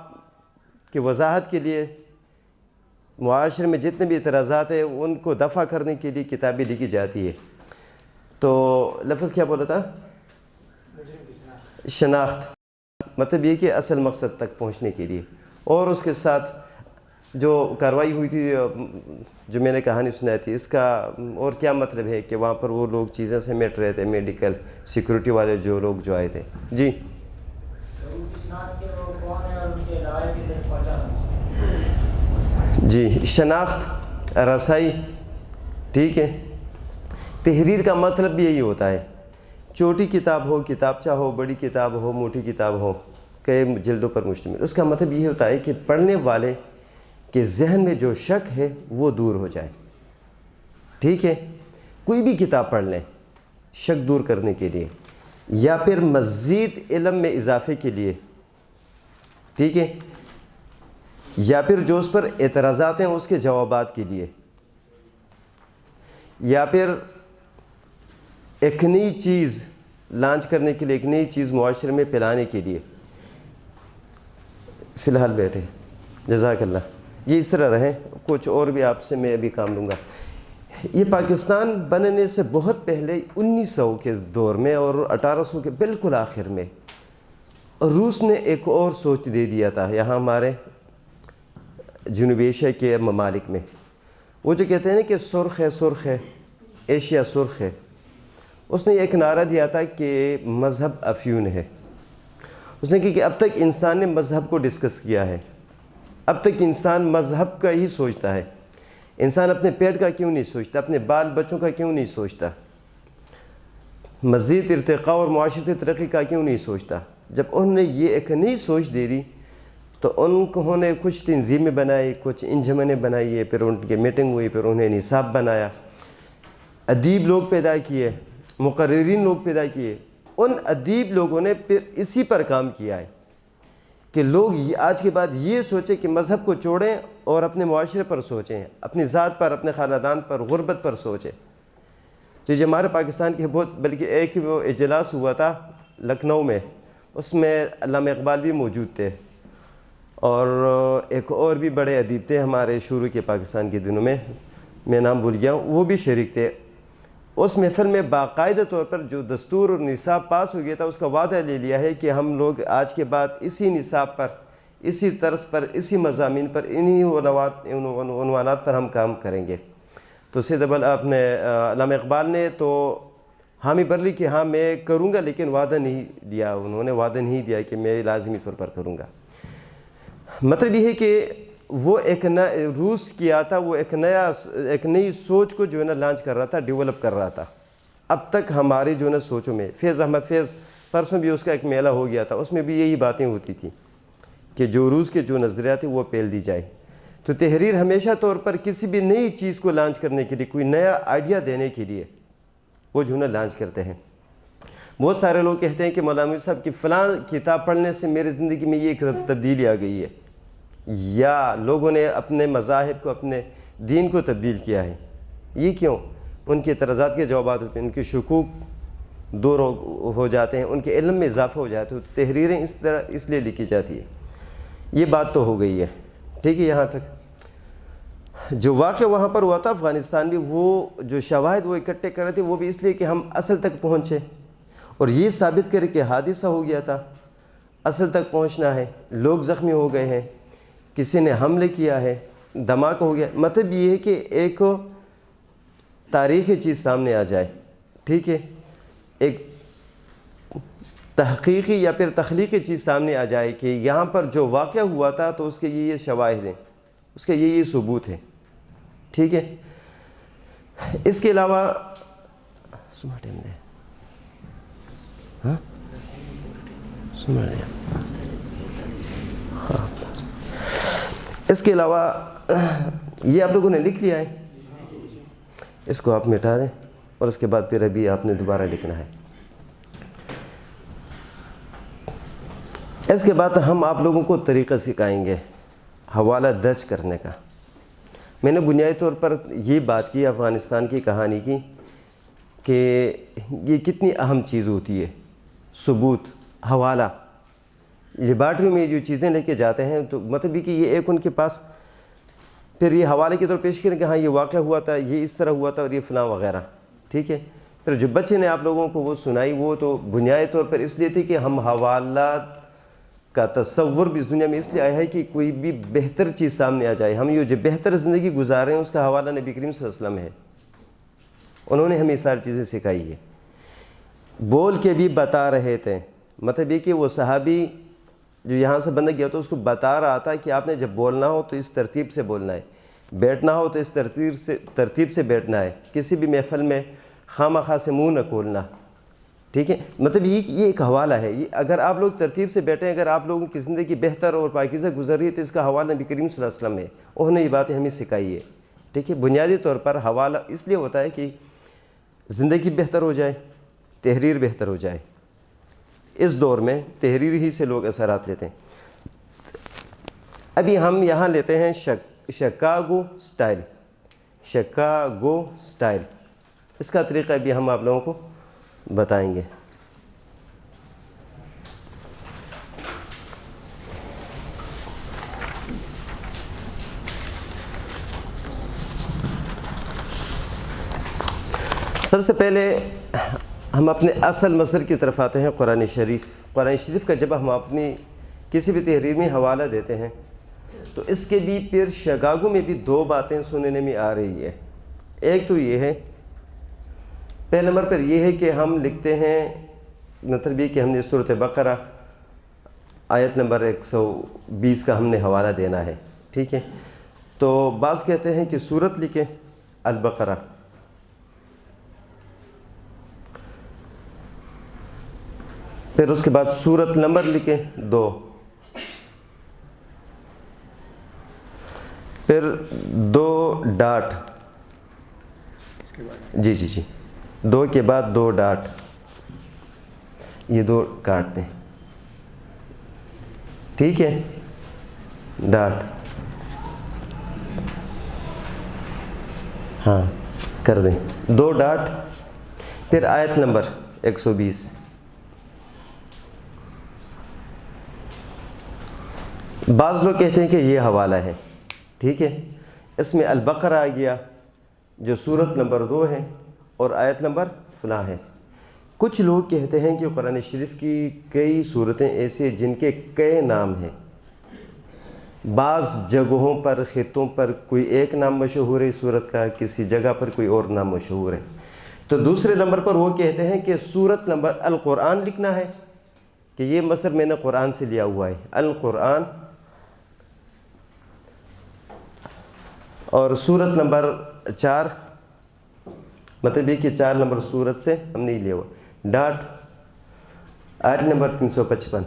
S2: کی وضاحت کے لیے, معاشرے میں جتنے بھی اعتراضات ہیں ان کو دفع کرنے کے لیے کتابیں لکھی جاتی ہے. تو لفظ کیا بولا تھا؟ شناخت. مطلب یہ کہ اصل مقصد تک پہنچنے کے لیے. اور اس کے ساتھ جو کارروائی ہوئی تھی جو میں نے کہانی سنائی تھی, اس کا اور کیا مطلب ہے کہ وہاں پر وہ لوگ چیزیں سمیٹ رہے تھے, میڈیکل سیکورٹی والے جو لوگ جو آئے تھے. جی جی شناخت رسائی. ٹھیک ہے. تحریر کا مطلب بھی یہی ہوتا ہے. چھوٹی کتاب ہو, کتابچہ ہو, بڑی کتاب ہو, موٹی کتاب ہو, کئی جلدوں پر مشتمل, اس کا مطلب یہ ہوتا ہے کہ پڑھنے والے کے ذہن میں جو شک ہے وہ دور ہو جائے. ٹھیک ہے. کوئی بھی کتاب پڑھ لیں شک دور کرنے کے لیے یا پھر مزید علم میں اضافے کے لیے. ٹھیک ہے. یا پھر جو اس پر اعتراضات ہیں اس کے جوابات کے لیے, یا پھر ایک نئی چیز لانچ کرنے کے لیے, ایک نئی چیز معاشرے میں پھیلانے کے لیے. فی الحال بیٹھے. جزاک اللہ. یہ اس طرح رہیں, کچھ اور بھی آپ سے میں ابھی کام لوں گا. یہ پاکستان بننے سے بہت پہلے 1900 کے دور میں اور 1800 کے بالکل آخر میں روس نے ایک اور سوچ دے دیا تھا یہاں ہمارے جنوبی ایشیا کے ممالک میں. وہ جو کہتے ہیں نا کہ سرخ ہے, سرخ ہے, ایشیا سرخ ہے. اس نے ایک نعرہ دیا تھا کہ مذہب افیون ہے. اس نے کہا کہ اب تک انسان نے مذہب کو ڈسکس کیا ہے, اب تک انسان مذہب کا ہی سوچتا ہے. انسان اپنے پیٹ کا کیوں نہیں سوچتا, اپنے بال بچوں کا کیوں نہیں سوچتا, مزید ارتقاء اور معاشرتی ترقی کا کیوں نہیں سوچتا. جب انہوں نے یہ ایک نئی سوچ دے دی تو انہوں نے کچھ تنظیمیں بنائی, کچھ انجمنیں بنائی, پھر ان کی میٹنگ ہوئی, پھر انہیں نصاب بنایا, ادیب لوگ پیدا کیے, مقررین لوگ پیدا کیے. ان ادیب لوگوں نے پھر اسی پر کام کیا ہے کہ لوگ آج کے بعد یہ سوچیں کہ مذہب کو چھوڑیں اور اپنے معاشرے پر سوچیں, اپنی ذات پر, اپنے خاندان پر, غربت پر سوچیں. تو یہ ہمارے پاکستان کے بہت, بلکہ ایک وہ اجلاس ہوا تھا لکھنؤ میں, اس میں علامہ اقبال بھی موجود تھے اور ایک اور بھی بڑے ادیب تھے ہمارے شروع کے پاکستان کے دنوں میں نام بھول گیا ہوں, وہ بھی شریک تھے. اس محفل میں باقاعدہ طور پر جو دستور اور نصاب پاس ہو گیا تھا اس کا وعدہ لے لیا ہے کہ ہم لوگ آج کے بعد اسی نصاب پر, اسی طرز پر, اسی مضامین پر, انہی عنوانات پر ہم کام کریں گے. تو سید اپنے علامہ اقبال نے تو حامی بر لی کہ ہاں میں کروں گا, لیکن وعدہ نہیں دیا, انہوں نے وعدہ نہیں دیا کہ میں لازمی طور پر کروں گا. مطلب یہ ہے کہ وہ روس کیا تھا، وہ ایک نئی سوچ کو جو ہے نا لانچ کر رہا تھا، ڈیولپ کر رہا تھا. اب تک ہماری جو ہے نا سوچوں میں، فیض احمد فیض پرسوں بھی اس کا ایک میلہ ہو گیا تھا، اس میں بھی یہی باتیں ہوتی تھیں کہ جو روس کے جو نظریات تھے وہ پھیل دی جائے. تو تحریر ہمیشہ طور پر کسی بھی نئی چیز کو لانچ کرنے کے لیے، کوئی نیا آئیڈیا دینے کے لیے وہ جو ہے نا لانچ کرتے ہیں. بہت سارے لوگ کہتے ہیں کہ مولانا صاحب کی فلاں کتاب پڑھنے سے میری زندگی میں یہ ایک تبدیلی آ گئی ہے، یا لوگوں نے اپنے مذاہب کو، اپنے دین کو تبدیل کیا ہے. یہ کیوں؟ ان کے اعتراضات کے جوابات ہوتے ہیں، ان کے شکوک دور ہو جاتے ہیں، ان کے علم میں اضافہ ہو جاتا ہے. تو تحریریں اس لیے لکھی جاتی ہے. یہ بات تو ہو گئی ہے، ٹھیک ہے. یہاں تک جو واقعہ وہاں پر ہوا تھا افغانستان میں، وہ جو شواہد وہ اکٹھے کر رہے تھے، وہ بھی اس لیے کہ ہم اصل تک پہنچے اور یہ ثابت کرے کہ حادثہ ہو گیا تھا. اصل تک پہنچنا ہے، لوگ زخمی ہو گئے ہیں، کسی نے حملے کیا ہے، دھماکہ ہو گیا. مطلب یہ ہے کہ ایک تاریخی چیز سامنے آ جائے، ٹھیک ہے، ایک تحقیقی یا پھر تخلیقی چیز سامنے آ جائے کہ یہاں پر جو واقعہ ہوا تھا تو اس کے یہ شواہد ہیں، اس کے یہ ثبوت ہے، ٹھیک ہے. اس کے علاوہ اس کے علاوہ یہ آپ لوگوں نے لکھ لیا ہے، اس کو آپ مٹا دیں اور اس کے بعد پھر ابھی آپ نے دوبارہ لکھنا ہے. اس کے بعد ہم آپ لوگوں کو طریقہ سکھائیں گے حوالہ درج کرنے کا. میں نے بنیادی طور پر یہ بات کی افغانستان کی کہانی کی کہ یہ کتنی اہم چیز ہوتی ہے، ثبوت، حوالہ. لیبارٹری میں جو چیزیں لے کے جاتے ہیں تو مطلب یہ کہ یہ ایک ان کے پاس پھر یہ حوالے کے طور پیش کریں کہ ہاں یہ واقعہ ہوا تھا، یہ اس طرح ہوا تھا اور یہ فلاں وغیرہ، ٹھیک ہے. پھر جو بچے نے آپ لوگوں کو وہ سنائی، وہ تو بنیادی طور پر اس لیے تھی کہ ہم حوالات کا تصور بھی اس دنیا میں اس لیے آیا ہے کہ کوئی بھی بہتر چیز سامنے آ جائے. ہم یہ جو بہتر زندگی گزارے ہیں اس کا حوالہ نبی کریم صلی اللہ علیہ وسلم ہے. انہوں نے ہمیں ساری چیزیں سکھائی ہے، بول کے بھی بتا رہے تھے. مطلب یہ کہ وہ صحابی جو یہاں سے بندہ گیا تو اس کو بتا رہا تھا کہ آپ نے جب بولنا ہو تو اس ترتیب سے بولنا ہے، بیٹھنا ہو تو اس ترتیب سے بیٹھنا ہے، کسی بھی محفل میں خواہ سے منہ نہ کھولنا، ٹھیک ہے. مطلب یہ ایک حوالہ ہے. یہ اگر آپ لوگ ترتیب سے بیٹھیں، اگر آپ لوگوں کی زندگی بہتر اور پاکیزہ گزر رہی ہے تو اس کا حوالہ نبی کریم صلی اللہ علیہ وسلم ہے. انہوں نے یہ باتیں ہمیں سکھائی ہے، ٹھیک ہے. بنیادی طور پر حوالہ اس لیے ہوتا ہے کہ زندگی بہتر ہو جائے، تحریر بہتر ہو جائے. اس دور میں تحریر ہی سے لوگ اثرات لیتے ہیں. ابھی ہم یہاں لیتے ہیں شکاگو سٹائل. شکاگو سٹائل، اس کا طریقہ ابھی ہم آپ لوگوں کو بتائیں گے. سب سے پہلے ہم اپنے اصل مصدر کی طرف آتے ہیں، قرآن شریف. قرآن شریف کا جب ہم اپنی کسی بھی تحریر میں حوالہ دیتے ہیں تو اس کے بھی پھر شکاگو میں بھی دو باتیں سننے میں آ رہی ہے. ایک تو یہ ہے، پہلے نمبر پر یہ ہے کہ ہم لکھتے ہیں، مطلب یہ کہ ہم نے سورۃ بقرہ آیت نمبر 120 کا ہم نے حوالہ دینا ہے، ٹھیک ہے. تو بعض کہتے ہیں کہ سورت لکھیں البقرہ، پھر اس کے بعد سورت نمبر لکھیں 2، پھر 2 ڈاٹ، جی 2 کے بعد 2 ڈاٹ، یہ 2 کاٹ دیں، ٹھیک ہے. ڈاٹ ہاں کر دیں، 2 ڈاٹ، پھر آیت نمبر 120. بعض لوگ کہتے ہیں کہ یہ حوالہ ہے، ٹھیک ہے. اس میں البقرہ آ گیا جو سورت نمبر 2 ہے اور آیت نمبر فلاں ہے. کچھ لوگ کہتے ہیں کہ قرآن شریف کی کئی صورتیں ایسے جن کے کئی نام ہیں. بعض جگہوں پر، خطوں پر کوئی ایک نام مشہور ہے صورت کا، کسی جگہ پر کوئی اور نام مشہور ہے. تو دوسرے نمبر پر وہ کہتے ہیں کہ صورت نمبر القرآن لکھنا ہے، کہ یہ مصدر میں نے قرآن سے لیا ہوا ہے. القرآن اور صورت نمبر 4، مطلب یہ کہ 4 نمبر صورت سے ہم نے لیا ہوا ڈاٹ آیت نمبر 355.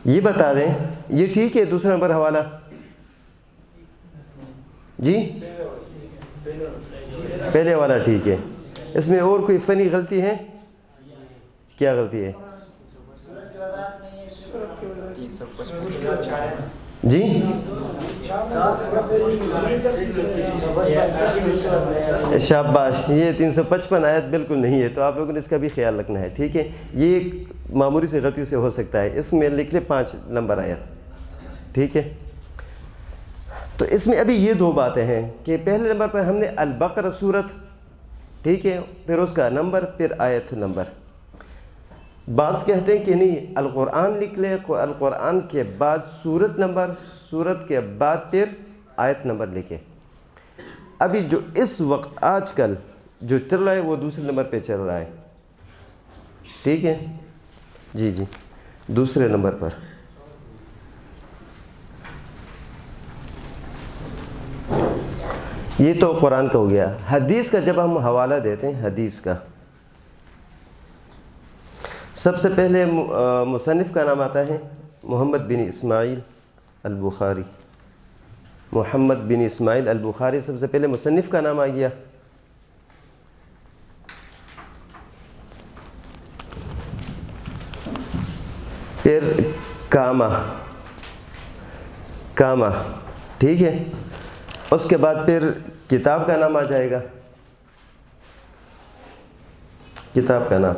S2: یہ بتا دیں یہ ٹھیک ہے دوسرا نمبر حوالہ؟ جی پہلے والا ٹھیک ہے. اس میں اور کوئی فنی غلطی ہے؟ کیا غلطی ہے؟ جی شاباش، یہ 355 آیت بالکل نہیں ہے، تو آپ لوگوں نے اس کا بھی خیال رکھنا ہے. ٹھیک ہے، یہ ایک معمولی سی غلطی سے ہو سکتا ہے. اس میں لکھ لیں 5 نمبر آیت. ٹھیک ہے، تو اس میں ابھی یہ 2 باتیں ہیں کہ پہلے نمبر پر ہم نے البقرہ صورت، ٹھیک ہے، پھر اس کا نمبر، پھر آیت نمبر. بعض کہتے ہیں کہ نہیں، القرآن لکھ لے، القرآن کے بعد صورت نمبر، صورت کے بعد پھر آیت نمبر لکھے. ابھی جو اس وقت آج کل جو چل رہا ہے وہ دوسرے نمبر پہ چل رہا ہے. ٹھیک ہے جی جی، دوسرے نمبر پر. یہ تو قرآن کا ہو گیا. حدیث کا جب ہم حوالہ دیتے ہیں، حدیث کا سب سے پہلے مصنف کا نام آتا ہے محمد بن اسماعیل البخاری. محمد بن اسماعیل البخاری سب سے پہلے مصنف کا نام آ گیا. پھر کامہ، ٹھیک ہے. اس کے بعد پھر کتاب کا نام آ جائے گا، کتاب کا نام.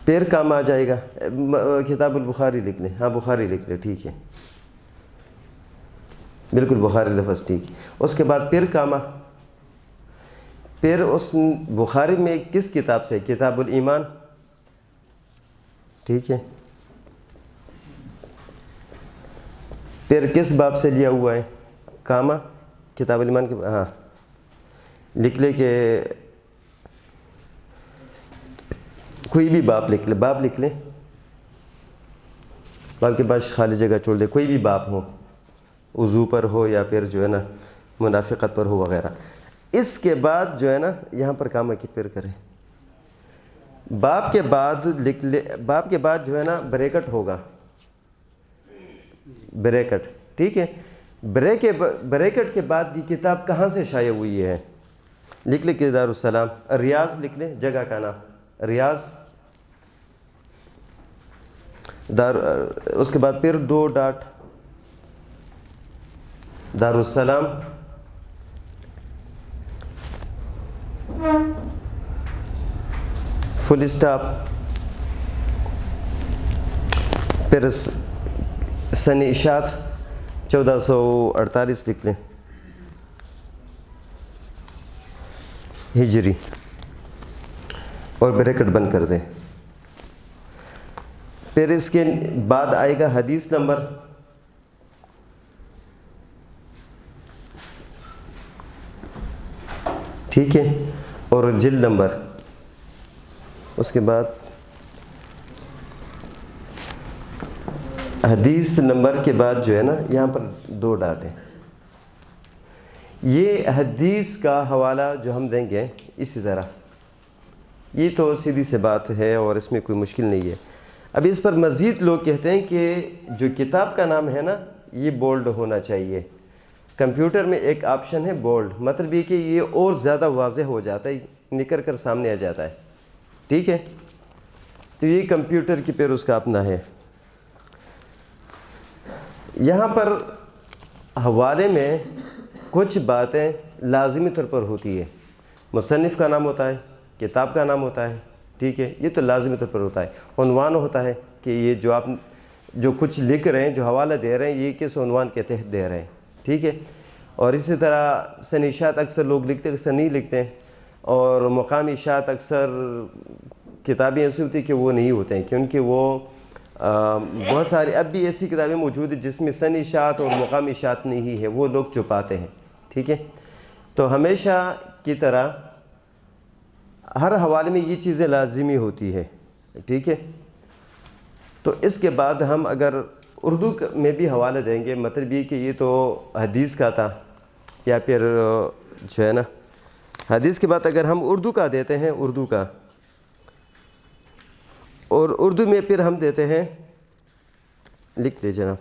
S2: پھر کام آ جائے گا، کتاب البخاری لکھ لیں. ہاں بخاری لکھ لیں، ٹھیک ہے، بالکل بخاری لفظ ٹھیک ہے. اس کے بعد پھر کامہ. پھر اس بخاری میں کس کتاب سے؟ کتاب الایمان، ٹھیک ہے. پھر کس باب سے لیا ہوا ہے کامہ؟ کتاب الایمان کے. ہاں لکھ لے کہ کوئی بھی باب لکھ لے، باب لکھ لیں، باب کے بعد خالی جگہ چھوڑ دے. کوئی بھی باب ہو، وضو پر ہو یا پھر جو ہے نا منافقت پر ہو وغیرہ. اس کے بعد جو ہے نا یہاں پر کامہ کی پھر کریں. باب کے بعد لکھ لے، باب کے بعد جو ہے نا بریکٹ ہوگا، بریکٹ، ٹھیک ہے. بریکٹ کے بعد یہ کتاب کہاں سے شائع ہوئی ہے؟ لکھ لے کہ دارالسلام. ریاض لکھ لیں، جگہ کا نام ریاض. اس کے بعد پھر 2 ڈاٹ دارالسلام. Full stop. پھر سن اشاعت 1448 لکھ لیں ہجری، اور بریکٹ بند کر دیں. پھر اس کے بعد آئے گا حدیث نمبر. ٹھیک ہے، اور جلد نمبر. اس کے بعد حدیث نمبر کے بعد جو ہے نا یہاں پر 2 ڈاٹ ہیں. یہ حدیث کا حوالہ جو ہم دیں گے اسی طرح، یہ تو سیدھی سی بات ہے اور اس میں کوئی مشکل نہیں ہے. اب اس پر مزید لوگ کہتے ہیں کہ جو کتاب کا نام ہے نا یہ بولڈ ہونا چاہیے. کمپیوٹر میں ایک آپشن ہے بولڈ، مطلب یہ کہ یہ اور زیادہ واضح ہو جاتا ہے، نکل کر سامنے آ جاتا ہے. ٹھیک ہے، تو یہ کمپیوٹر کی پھر اس کا اپنا ہے. یہاں پر حوالے میں کچھ باتیں لازمی طور پر ہوتی ہے. مصنف کا نام ہوتا ہے، کتاب کا نام ہوتا ہے، ٹھیک ہے، یہ تو لازمی طور پر ہوتا ہے. عنوان ہوتا ہے کہ یہ جو آپ جو کچھ لکھ رہے ہیں، جو حوالہ دے رہے ہیں، یہ کس عنوان کے تحت دے رہے ہیں. ٹھیک ہے، اور اسی طرح سن اشاعت اکثر لوگ لکھتے ہیں، اکثر نہیں لکھتے ہیں. اور مقامی اشاعت اکثر کتابیں ایسی ہوتی ہیں کہ وہ نہیں ہوتے ہیں، کیونکہ وہ بہت ساری اب بھی ایسی کتابیں موجود ہیں جس میں سن اشاعت اور مقامی اشاعت نہیں ہے، وہ لوگ چھپاتے ہیں. ٹھیک ہے، تو ہمیشہ کی طرح ہر حوالے میں یہ چیزیں لازمی ہوتی ہے. ٹھیک ہے، تو اس کے بعد ہم اگر اردو میں بھی حوالہ دیں گے، مطلب یہ کہ یہ تو حدیث کا تھا، یا پھر جو ہے نا حدیث کے بعد اگر ہم اردو کا دیتے ہیں، اردو کا، اور اردو میں پھر ہم دیتے ہیں، لکھ لیجیے نا،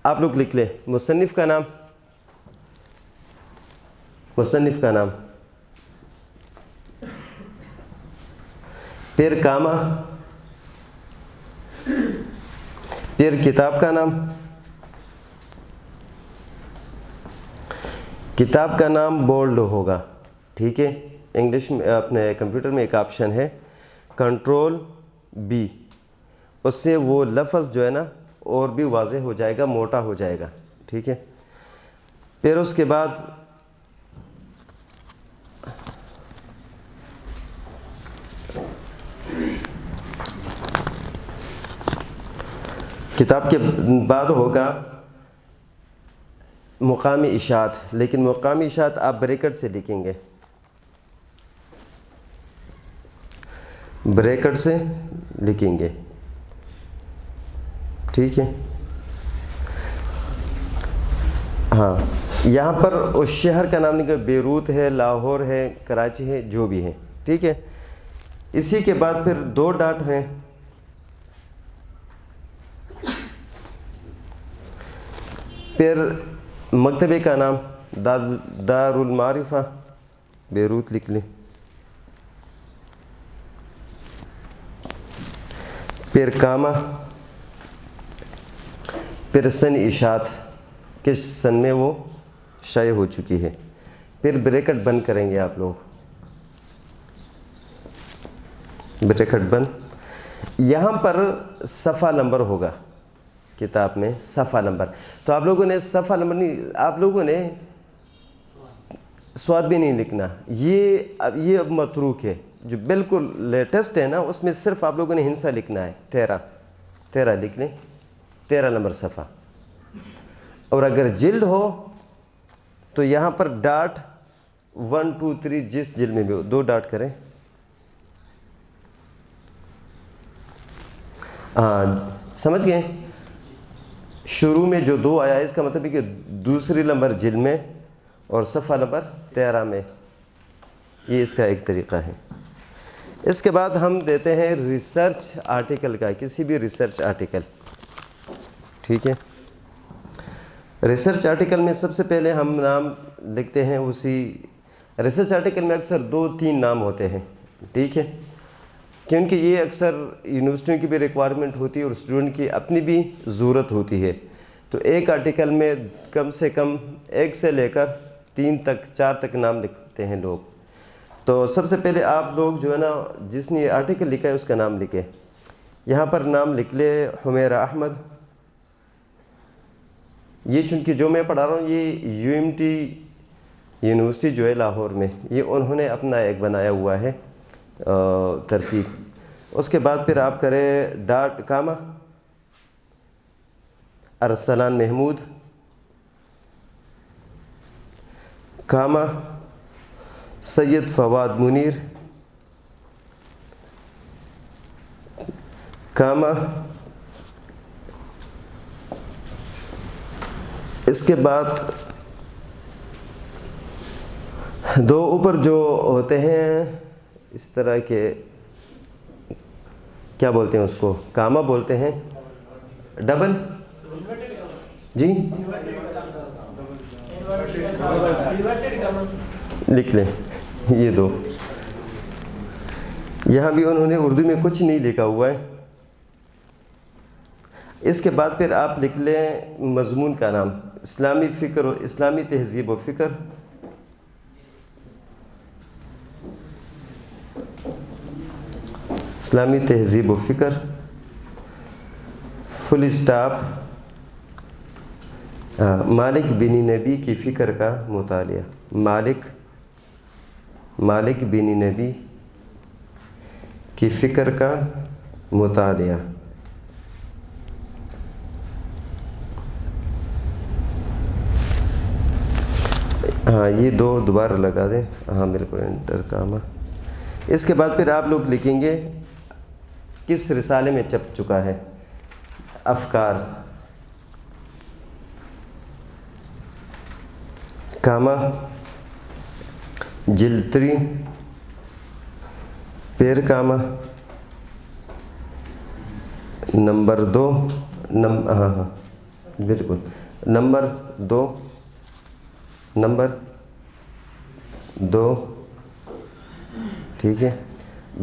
S2: آپ لوگ لکھ لیں مصنف کا نام، مصنف کا نام، پھر کامہ، پھر کتاب کا نام، کتاب کا نام بولڈ ہوگا، ٹھیک ہے؟ انگلش میں اپنے کمپیوٹر میں ایک آپشن ہے کنٹرول بی، اس سے وہ لفظ جو ہے نا اور بھی واضح ہو جائے گا، موٹا ہو جائے گا، ٹھیک ہے؟ پھر اس کے بعد کتاب کے بعد ہوگا مقامی اشاعت، لیکن مقامی اشاعت آپ بریکٹ سے لکھیں گے، بریکٹ سے لکھیں گے، ٹھیک ہے؟ ہاں، یہاں پر اس شہر کا نام لکھیں، بیروت ہے، لاہور ہے، کراچی ہے، جو بھی ہے، ٹھیک ہے؟ اسی کے بعد پھر 2 ڈاٹ ہیں، پھر مکتبے کا نام دار المعارفہ بیروت لکھ لیں، پھر کامہ، پھر سن اشاعت، کس سن میں وہ شائع ہو چکی ہے، پھر بریکٹ بند کریں گے آپ لوگ، بریکٹ بند، یہاں پر صفحہ نمبر ہوگا کتاب میں، صفحہ نمبر، تو آپ لوگوں نے صفحہ نمبر نہیں، آپ لوگوں نے سواد بھی نہیں لکھنا، یہ اب متروک ہے، جو بالکل لیٹسٹ ہے نا اس میں صرف آپ لوگوں نے ہنسا لکھنا ہے، 13 لکھ لیں، 13 نمبر صفحہ، اور اگر جلد ہو تو یہاں پر ڈاٹ 1 2 3 جس جلد میں بھی ہو 2 ڈاٹ کریں، ہاں سمجھ گئے؟ شروع میں جو 2 آیا اس کا مطلب ہے کہ دوسری نمبر جلد میں اور صفحہ نمبر 13 میں، یہ اس کا ایک طریقہ ہے۔ اس کے بعد ہم دیتے ہیں ریسرچ آرٹیکل کا، کسی بھی ریسرچ آرٹیکل، ٹھیک ہے؟ ریسرچ آرٹیکل میں سب سے پہلے ہم نام لکھتے ہیں، اسی ریسرچ آرٹیکل میں اکثر 2-3 نام ہوتے ہیں، ٹھیک ہے؟ کیونکہ یہ اکثر یونیورسٹیوں کی بھی ریکوائرمنٹ ہوتی ہے اور اسٹوڈنٹ کی اپنی بھی ضرورت ہوتی ہے، تو ایک آرٹیکل میں کم سے کم 1 سے لے کر 3 تک 4 تک نام لکھتے ہیں لوگ۔ تو سب سے پہلے آپ لوگ جو ہے نا جس نے یہ آرٹیکل لکھا ہے اس کا نام لکھیں، یہاں پر نام لکھ لے حمیرہ احمد، یہ چونکہ جو میں پڑھا رہا ہوں یہ UMT یونیورسٹی جو ہے لاہور میں، یہ انہوں نے اپنا ایک بنایا ہوا ہے ترتیب۔ اس کے بعد پھر آپ کریں ڈاٹ کامہ، ارسلان محمود، کامہ سید فواد منیر، کامہ، اس کے بعد 2 اوپر جو ہوتے ہیں اس طرح کے، کیا بولتے ہیں اس کو، کامہ بولتے ہیں، ڈبل، جی لکھ لیں یہ 2، یہاں بھی انہوں نے اردو میں کچھ نہیں لکھا ہوا ہے۔ اس کے بعد پھر آپ لکھ لیں مضمون کا نام، اسلامی فکر و اسلامی تہذیب و فکر، اسلامی تہذیب و فکر، فل اسٹاپ، مالک بن نبی کی فکر کا مطالعہ، مالک بن نبی کی فکر کا مطالعہ، ہاں یہ 2 دوبارہ لگا دیں، ہاں میرے کو انٹر کامہ۔ اس کے بعد پھر آپ لوگ لکھیں گے کس رسالے میں چھپ چکا ہے، افکار، کاما جلد 3 پیر کاما نمبر 2 ہاں بالکل نمبر 2 ٹھیک ہے،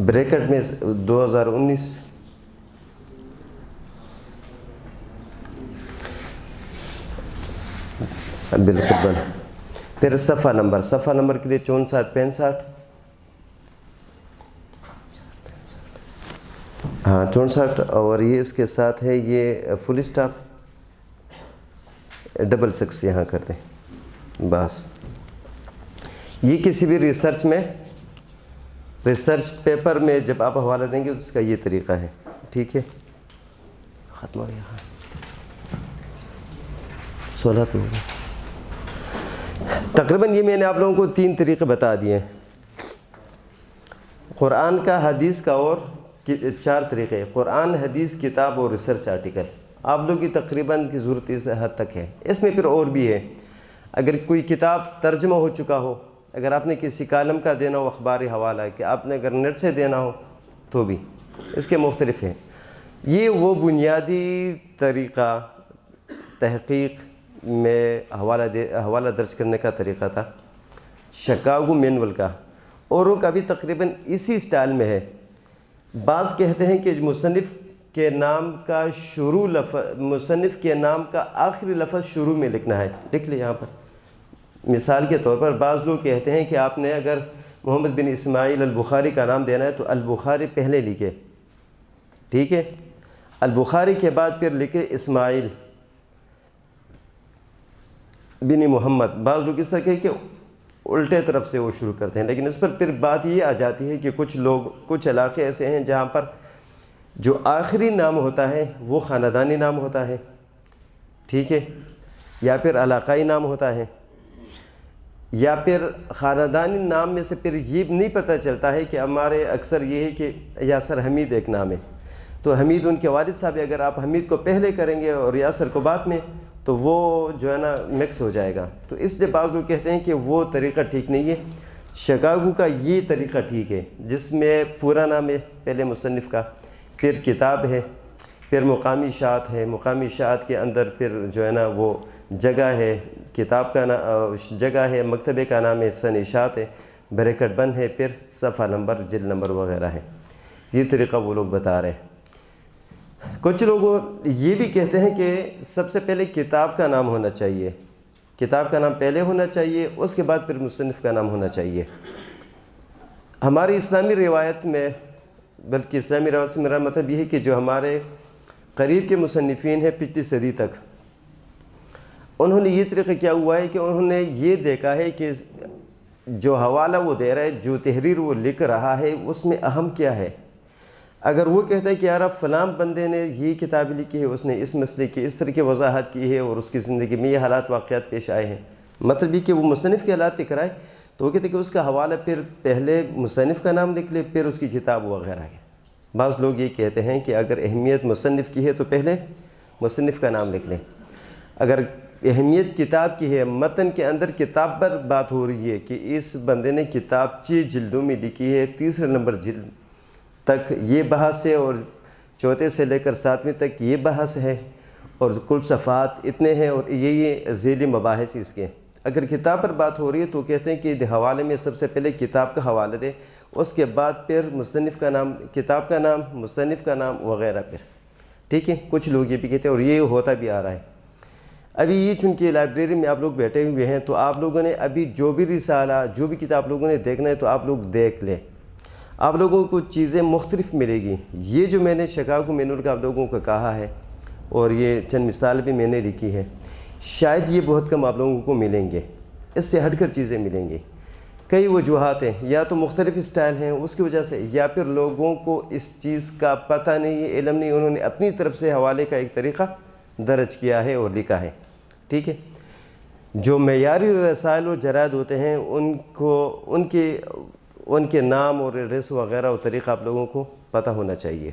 S2: بریکٹ میں 2019 بالکل بن، پھر صفحہ نمبر کے لیے 64 65 ہاں 64، اور یہ اس کے ساتھ ہے یہ فل اسٹاپ ڈبل سکس یہاں کر دیں بس۔ یہ کسی بھی ریسرچ پیپر میں جب آپ حوالہ دیں گے تو اس کا یہ طریقہ ہے، ٹھیک ہے۔ ختم ہو گیا 16 پہ ہوگا تقریباً۔ یہ میں نے آپ لوگوں کو 3 طریقے بتا دیے ہیں، قرآن کا، حدیث کا، اور 4 طریقے، قرآن، حدیث، کتاب اور ریسرچ آرٹیکل۔ آپ لوگ کی تقریباً کی ضرورت اس حد تک ہے۔ اس میں پھر اور بھی ہے، اگر کوئی کتاب ترجمہ ہو چکا ہو، اگر آپ نے کسی کالم کا دینا ہو، اخباری حوالہ ہے، کہ آپ نے اگر نیٹ سے دینا ہو تو بھی اس کے مختلف ہیں۔ یہ وہ بنیادی طریقہ تحقیق میں حوالہ درج کرنے کا طریقہ تھا شکاگو مینول کا، اوروں کا بھی تقریباً اسی سٹائل میں ہے۔ بعض کہتے ہیں کہ مصنف کے نام کا مصنف کے نام کا آخری لفظ شروع میں لکھنا ہے، لکھ لیں یہاں پر۔ مثال کے طور پر بعض لوگ کہتے ہیں کہ آپ نے اگر محمد بن اسماعیل البخاری کا نام دینا ہے تو البخاری پہلے لکھے، ٹھیک ہے، البخاری کے بعد پھر لکھے اسماعیل بن محمد۔ بعض لوگ اس طرح کہ الٹے طرف سے وہ شروع کرتے ہیں، لیکن اس پر پھر بات یہ آ جاتی ہے کہ کچھ علاقے ایسے ہیں جہاں پر جو آخری نام ہوتا ہے وہ خاندانی نام ہوتا ہے، ٹھیک ہے، یا پھر علاقائی نام ہوتا ہے، یا پھر خاندانی نام میں سے پھر یہ نہیں پتہ چلتا ہے کہ ہمارے اکثر یہ ہے کہ یاسر حمید ایک نام ہے، تو حمید ان کے والد صاحب، اگر آپ حمید کو پہلے کریں گے اور یاسر کو بعد میں تو وہ جو ہے نا مکس ہو جائے گا، تو اس لیے بعض لوگ کہتے ہیں کہ وہ طریقہ ٹھیک نہیں ہے۔ شکاگو کا یہ طریقہ ٹھیک ہے، جس میں پورا نام ہے پہلے مصنف کا، پھر کتاب ہے، پھر مقامی اشاعت ہے، مقامی اشاعت کے اندر پھر جو ہے نا وہ جگہ ہے، کتاب کا جگہ ہے، مکتبے کا نام ہے، سن اشاعت ہے، بریکٹ بند ہے، پھر صفحہ نمبر، جلد نمبر وغیرہ ہے۔ یہ طریقہ وہ لوگ بتا رہے ہیں۔ کچھ لوگ یہ بھی کہتے ہیں کہ سب سے پہلے کتاب کا نام ہونا چاہیے، کتاب کا نام پہلے ہونا چاہیے، اس کے بعد پھر مصنف کا نام ہونا چاہیے۔ ہماری اسلامی روایت میں، بلکہ اسلامی روایت سے میرا مطلب یہ ہے کہ جو ہمارے قریب کے مصنفین ہیں 5 صدی تک، انہوں نے یہ طریقہ کیا ہوا ہے کہ انہوں نے یہ دیکھا ہے کہ جو حوالہ وہ دے رہا ہے، جو تحریر وہ لکھ رہا ہے، اس میں اہم کیا ہے۔ اگر وہ کہتا ہے کہ یار فلاں بندے نے یہ کتابیں لکھی ہے، اس نے اس مسئلے کی اس طرح کی وضاحت کی ہے اور اس کی زندگی میں یہ حالات واقعات پیش آئے ہیں، مطلب یہ کہ وہ مصنف کے حالات لکھ رہا ہے، تو وہ کہتے ہیں کہ اس کا حوالہ پھر پہلے مصنف کا نام لکھ لے، پھر اس کی کتاب وغیرہ ہے۔ بعض لوگ یہ کہتے ہیں کہ اگر اہمیت مصنف کی ہے تو پہلے مصنف کا نام لکھ لیں، اگر اہمیت کتاب کی ہے، متن کے اندر کتاب پر بات ہو رہی ہے کہ اس بندے نے کتاب 6 جلدوں میں لکھی ہے، 3 نمبر جلد تک یہ بحث ہے اور 4 سے لے کر 7ویں تک یہ بحث ہے اور کل صفحات اتنے ہیں اور یہ ذیلی مباحث اس کے، اگر کتاب پر بات ہو رہی ہے تو کہتے ہیں کہ حوالے میں سب سے پہلے کتاب کا حوالہ دے، اس کے بعد پھر مصنف کا نام، کتاب کا نام، مصنف کا نام وغیرہ پھر، ٹھیک ہے۔ کچھ لوگ یہ بھی کہتے ہیں اور یہ ہوتا بھی آ رہا ہے۔ ابھی یہ چونکہ لائبریری میں آپ لوگ بیٹھے ہوئے ہیں تو آپ لوگوں نے ابھی جو بھی رسالہ، جو بھی کتاب لوگوں نے دیکھنا ہے تو آپ لوگ دیکھ لیں، آپ لوگوں کو چیزیں مختلف ملے گی۔ یہ جو میں نے شکاگو مینول کا آپ لوگوں کو کہا ہے اور یہ چند مثال بھی میں نے لکھی ہے، شاید یہ بہت کم آپ لوگوں کو ملیں گے، اس سے ہٹ کر چیزیں ملیں گی۔ کئی وجوہات ہیں، یا تو مختلف اسٹائل ہیں اس کی وجہ سے، یا پھر لوگوں کو اس چیز کا پتہ نہیں ہے، علم نہیں، انہوں نے اپنی طرف سے حوالے کا ایک طریقہ درج کیا ہے اور لکھا ہے، ٹھیک ہے۔ جو معیاری رسائل و جرائد ہوتے ہیں ان کے نام اور ایڈریس وغیرہ اور طریقہ آپ لوگوں کو پتہ ہونا چاہیے۔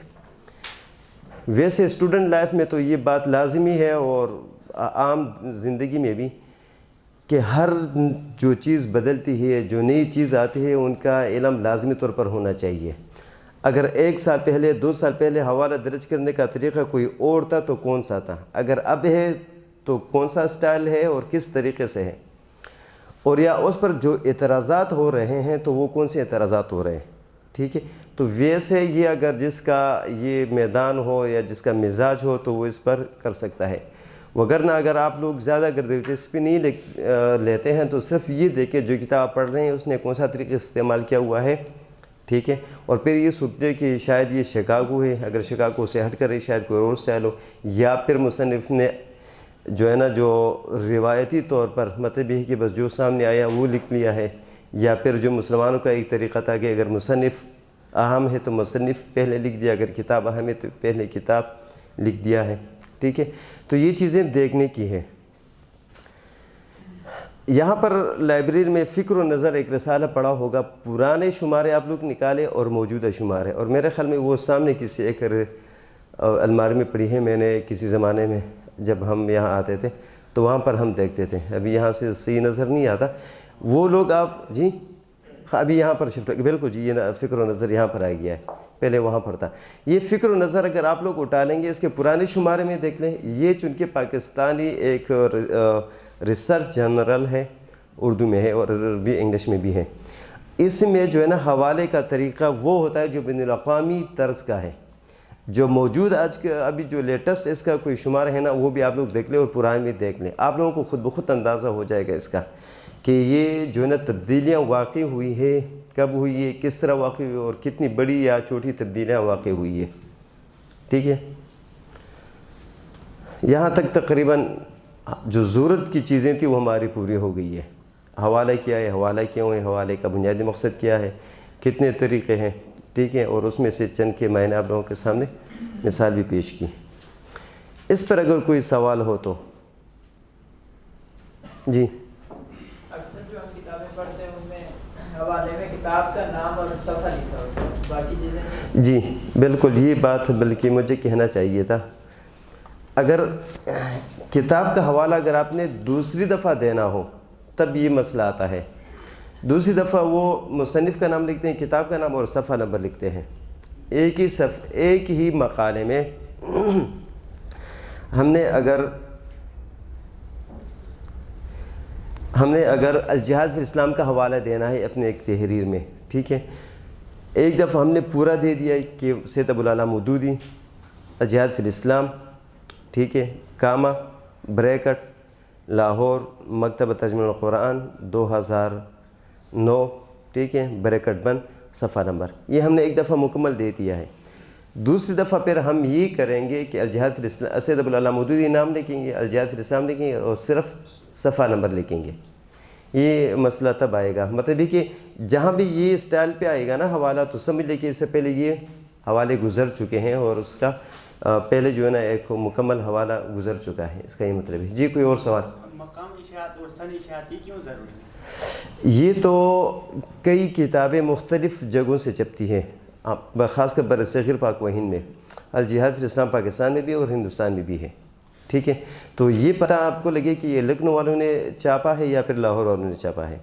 S2: ویسے اسٹوڈنٹ لائف میں تو یہ بات لازمی ہے اور عام زندگی میں بھی کہ ہر جو چیز بدلتی ہے، جو نئی چیز آتی ہے، ان کا علم لازمی طور پر ہونا چاہیے۔ اگر 1 سال پہلے 2 سال پہلے حوالہ درج کرنے کا طریقہ کوئی اور تھا تو کون سا تھا، اگر اب ہے تو کون سا سٹائل ہے اور کس طریقے سے ہے، اور یا اس پر جو اعتراضات ہو رہے ہیں تو وہ کون سے اعتراضات ہو رہے ہیں، ٹھیک ہے۔ تو ویسے یہ اگر جس کا یہ میدان ہو یا جس کا مزاج ہو تو وہ اس پر کر سکتا ہے، وگرنہ اگر آپ لوگ زیادہ اگر دلچسپی نہیں لیتے ہیں تو صرف یہ دیکھیں جو کتاب پڑھ رہے ہیں اس نے کون سا طریقہ استعمال کیا ہوا ہے، ٹھیک ہے، اور پھر یہ سوچتے کہ شاید یہ شکاگو ہے، اگر شکاگو سے ہٹ کر شاید کوئی اور سٹائل ہو، یا پھر مصنف نے جو ہے نا جو روایتی طور پر مطلب یہ کہ بس جو سامنے آیا وہ لکھ لیا ہے، یا پھر جو مسلمانوں کا ایک طریقہ تھا کہ اگر مصنف اہم ہے تو مصنف پہلے لکھ دیا، اگر کتاب اہم ہے تو پہلے کتاب لکھ دیا ہے، ٹھیک ہے۔ تو یہ چیزیں دیکھنے کی ہے۔ یہاں پر لائبریری میں فکر و نظر ایک رسالہ پڑھا ہوگا، پرانے شمارے آپ لوگ نکالے اور موجودہ شمارے، اور میرے خیال میں وہ سامنے کسی ایک الماری میں پڑھی ہے، میں نے کسی زمانے میں جب ہم یہاں آتے تھے تو وہاں پر ہم دیکھتے تھے، ابھی یہاں سے صحیح نظر نہیں آتا وہ لوگ، آپ جی ابھی یہاں پر شفٹ، بالکل جی یہ فکر و نظر یہاں پر آ گیا ہے، پہلے وہاں پر تھا۔ یہ فکر و نظر اگر آپ لوگ اٹھا لیں گے اس کے پرانے شمارے میں دیکھ لیں، یہ چونکہ پاکستانی ایک ریسرچ جنرل ہے، اردو میں ہے اور عربی انگلش میں بھی ہے، اس میں جو ہے نا حوالے کا طریقہ وہ ہوتا ہے جو بین الاقوامی طرز کا ہے، جو موجود آج کا ابھی جو لیٹسٹ اس کا کوئی شمار ہے نا وہ بھی آپ لوگ دیکھ لیں اور پرانے بھی دیکھ لیں، آپ لوگوں کو خود بخود اندازہ ہو جائے گا اس کا کہ یہ جو ہے نا تبدیلیاں واقع ہوئی ہے، کب ہوئی ہے، کس طرح واقع ہوئی اور کتنی بڑی یا چھوٹی تبدیلیاں واقع ہوئی ہے، ٹھیک ہے۔ یہاں تک تقریباً جو ضرورت کی چیزیں تھیں وہ ہماری پوری ہو گئی ہے۔ حوالہ کیا ہے، حوالہ کیوں ہے، حوالے کا بنیادی مقصد کیا ہے، کتنے طریقے ہیں، ٹھیک ہے، اور اس میں سے چند کے میں نے آپ لوگوں کے سامنے مثال بھی پیش کی۔ اس پر اگر کوئی سوال ہو تو جی۔
S5: اکثر جو ہم کتابیں پڑھتے ہیں ان میں حوالے میں کتاب کا نام اور صفحہ لکھا ہوتا ہے، باقی چیزیں
S2: جی بالکل، یہ بات بلکہ مجھے کہنا چاہیے تھا، اگر کتاب کا حوالہ اگر آپ نے دوسری دفعہ دینا ہو تب یہ مسئلہ آتا ہے، دوسری دفعہ وہ مصنف کا نام لکھتے ہیں، کتاب کا نام اور صفحہ نمبر لکھتے ہیں، ایک ہی مقالے میں ہم نے اگر الجہاد فی الاسلام کا حوالہ دینا ہے اپنے ایک تحریر میں، ٹھیک ہے، ایک دفعہ ہم نے پورا دے دیا کہ سید ابوالعلا مودودی الجہاد فی الاسلام، ٹھیک ہے، کامہ بریکٹ لاہور مکتبہ ترجمہ القرآن 2009، ٹھیک ہے، بریکٹ بند صفحہ نمبر، یہ ہم نے ایک دفعہ مکمل دے دیا ہے۔ دوسری دفعہ پھر ہم یہ کریں گے کہ الجہاد فی الاسلام سید ابوالعلا مودودی نام لکھیں گے، الجہاد فی الاسلام لکھیں گے اور صرف صفحہ نمبر لکھیں گے، یہ مسئلہ تب آئے گا، مطلب یہ کہ جہاں بھی یہ اسٹائل پہ آئے گا نا حوالہ تو سمجھ لے کہ اس سے پہلے یہ حوالے گزر چکے ہیں اور اس کا پہلے جو ہے نا ایک مکمل حوالہ گزر چکا ہے، اس کا یہ مطلب ہے۔ جی کوئی اور سوال؟
S8: مقام اشاعت اور سن اشاعتی کیوں ضروری ہے؟
S2: یہ تو کئی کتابیں مختلف جگہوں سے چھپتی ہیں، خاص کر برصغیر پاک و ہند میں، الجہاد فی الاسلام پاکستان میں بھی اور ہندوستان میں بھی ہے، ٹھیک ہے، تو یہ پتہ آپ کو لگے کہ یہ لکھنؤ والوں نے چھاپا ہے یا پھر لاہور والوں نے چھاپا ہے۔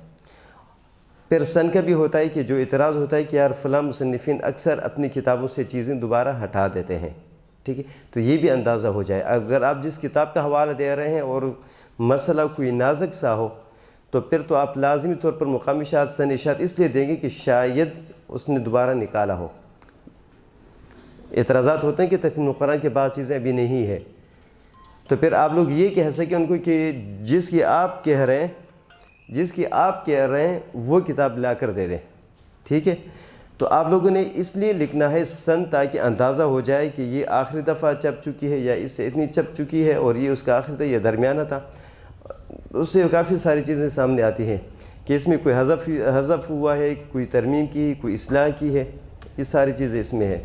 S2: پھر سن کا بھی ہوتا ہے کہ جو اعتراض ہوتا ہے کہ یار فلاں مصنفین اکثر اپنی کتابوں سے چیزیں دوبارہ ہٹا دیتے ہیں، ٹھیک ہے، تو یہ بھی اندازہ ہو جائے، اگر آپ جس کتاب کا حوالہ دے رہے ہیں اور مسئلہ کوئی نازک سا ہو تو پھر تو آپ لازمی طور پر مقامی اشاعت سن اشاعت اس لیے دیں گے کہ شاید اس نے دوبارہ نکالا ہو۔ اعتراضات ہوتے ہیں کہ تفہیم القرآن کے بعض چیزیں ابھی نہیں ہے، تو پھر آپ لوگ یہ کہہ سکیں ان کو کہ جس کی آپ کہہ رہے ہیں وہ کتاب لا کر دے دیں، ٹھیک ہے، تو آپ لوگوں نے اس لیے لکھنا ہے سن تاکہ اندازہ ہو جائے کہ یہ آخری دفعہ چھپ چکی ہے یا اس سے اتنی چھپ چکی ہے اور یہ اس کا آخری تھا یا درمیانہ تھا، اس سے کافی ساری چیزیں سامنے آتی ہیں کہ اس میں کوئی حذف ہوا ہے، کوئی ترمیم کی، کوئی اصلاح کی ہے، یہ ساری چیزیں اس میں ہے۔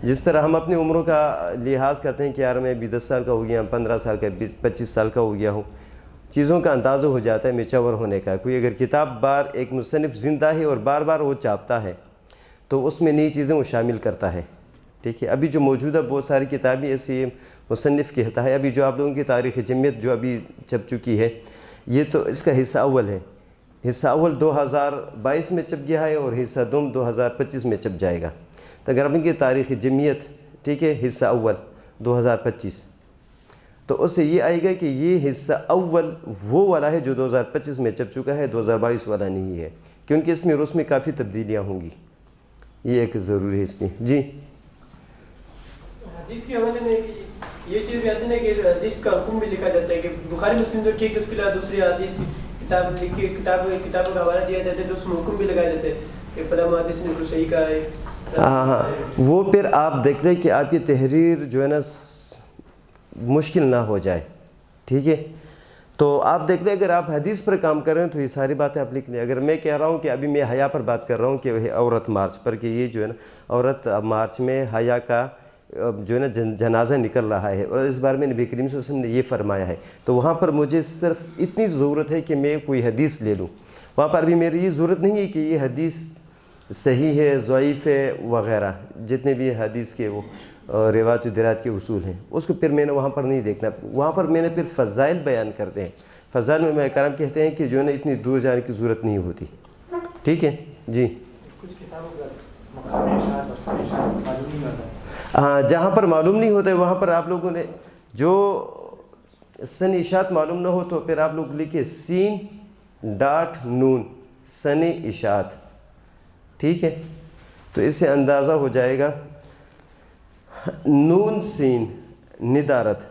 S2: جس طرح ہم اپنی عمروں کا لحاظ کرتے ہیں کہ یار میں ابھی 10 سال کا ہو گیا، 15 سال کا، 25 سال کا ہو گیا ہوں، چیزوں کا اندازہ ہو جاتا ہے میچور ہونے کا۔ کوئی اگر کتاب ایک مصنف زندہ ہے اور بار بار وہ چھاپتا ہے تو اس میں نئی چیزیں وہ شامل کرتا ہے، ٹھیک ہے. ابھی جو موجودہ بہت ساری کتابیں ایسی مصنف کہتا ہے, ابھی جو آپ لوگوں کی تاریخ جمعیت جو ابھی چھپ چکی ہے, یہ تو اس کا حصہ اول ہے. حصہ اول 2022 میں چھپ گیا ہے اور حصہ دوم 2025 میں چھپ جائے گا. تو اگر آپ کی تاریخ جمعیت, ٹھیک ہے, حصہ اول 2025, تو اس سے یہ آئے گا کہ یہ حصہ اول وہ والا ہے جو 2025 میں چھپ چکا ہے, 2022 والا نہیں ہے, کیونکہ اس میں رسم کافی تبدیلیاں ہوں گی. یہ ایک ضروری ہے اس میں. جی
S4: حدیث کے حوالے میں یہ چیز بھی آتی ہے کہ حدیث کا حکم بھی لکھا جاتا ہے کہ بخاری مسلم تو ٹھیک ہے, اس کے علاوہ دوسری حدیث کتاب لکھی, کتابوں کا حوالہ دیا جاتا ہے تو اس میں حکم بھی لگایا جاتا ہے کہ فلاں حدیث نے صحیح کہا ہے.
S2: ہاں, وہ پھر آپ دیکھ لیں کہ آپ کی تحریر جو ہے نا مشکل نہ ہو جائے, ٹھیک ہے. تو آپ دیکھ لیں اگر آپ حدیث پر کام کر رہے ہیں تو یہ ساری باتیں آپ لکھ لیں. اگر میں کہہ رہا ہوں کہ ابھی میں حیا پر بات کر رہا ہوں کہ وہ عورت مارچ پر, کہ یہ جو ہے نا عورت مارچ میں حیا کا جو ہے نا جنازہ نکل رہا ہے, اور اس بارے میں نبی کریم صلی اللہ علیہ وسلم نے یہ فرمایا ہے, تو وہاں پر مجھے صرف اتنی ضرورت ہے کہ میں کوئی حدیث لے لوں. وہاں پر ابھی میری یہ ضرورت نہیں ہے کہ یہ حدیث صحیح ہے, ضعیف ہے وغیرہ, جتنے بھی حدیث کے وہ روایت و درایت کے اصول ہیں, اس کو پھر میں نے وہاں پر نہیں دیکھنا. وہاں پر میں نے پھر فضائل بیان کرتے ہیں. فضائل میں کرام کہتے ہیں کہ جو ہے نا اتنی دور جانے کی ضرورت نہیں ہوتی. ٹھیک ہے جی.
S7: کچھ کتابوں کا مقام ارشاد اور سن ارشاد معلوم نہیں ہوتا.
S2: ہاں, جہاں پر معلوم نہیں ہوتا ہے وہاں پر آپ لوگوں نے جو سن اشاعت معلوم نہ ہو تو پھر آپ لوگ لکھیں سین ڈاٹ نون سن اشاعت, ٹھیک ہے. تو اس سے اندازہ ہو جائے گا. نون سین ندارت,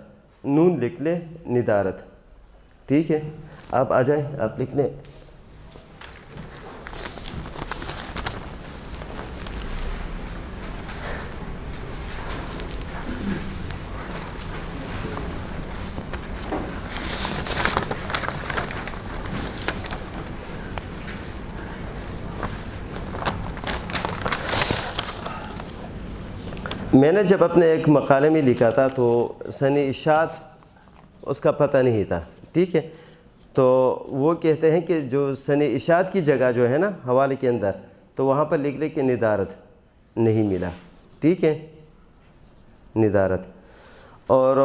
S2: نون لکھ لے ندارت, ٹھیک ہے. آپ آ جائیں, آپ لکھ لیں. میں نے جب اپنے ایک مقالے میں لکھا تھا تو سن اشاعت اس کا پتہ نہیں تھا, ٹھیک ہے. تو وہ کہتے ہیں کہ جو سن اشاعت کی جگہ جو ہے نا حوالے کے اندر, تو وہاں پر لکھ لے کہ ندارت نہیں ملا, ٹھیک ہے, ندارت. اور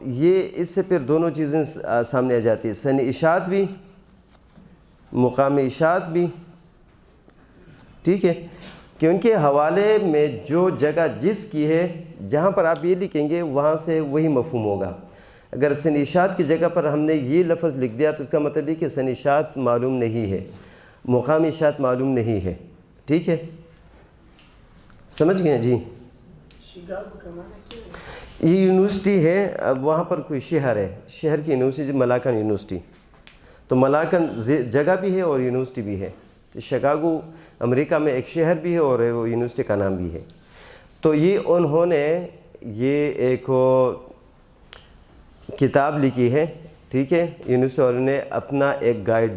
S2: یہ اس سے پھر دونوں چیزیں سامنے آ جاتی ہیں, سن اشاعت بھی مقام اشاعت بھی, ٹھیک ہے. کیونکہ حوالے میں جو جگہ جس کی ہے, جہاں پر آپ یہ لکھیں گے وہاں سے وہی مفہوم ہوگا. اگر سن اشاعت کی جگہ پر ہم نے یہ لفظ لکھ دیا تو اس کا مطلب یہ کہ سن اشاعت معلوم نہیں ہے, مقام اشاعت معلوم نہیں ہے, ٹھیک ہے. سمجھ گئے جی. یہ یونیورسٹی ہے, اب وہاں پر کوئی شہر ہے, شہر کی یونیورسٹی ملاکن یونیورسٹی. تو ملاکن جگہ بھی ہے اور یونیورسٹی بھی ہے. شکاگو امریکہ میں ایک شہر بھی ہے اور وہ یونیورسٹی کا نام بھی ہے. تو یہ انہوں نے یہ ایک کتاب لکھی ہے, ٹھیک ہے. یونیورسٹی والوں نے اپنا ایک گائیڈ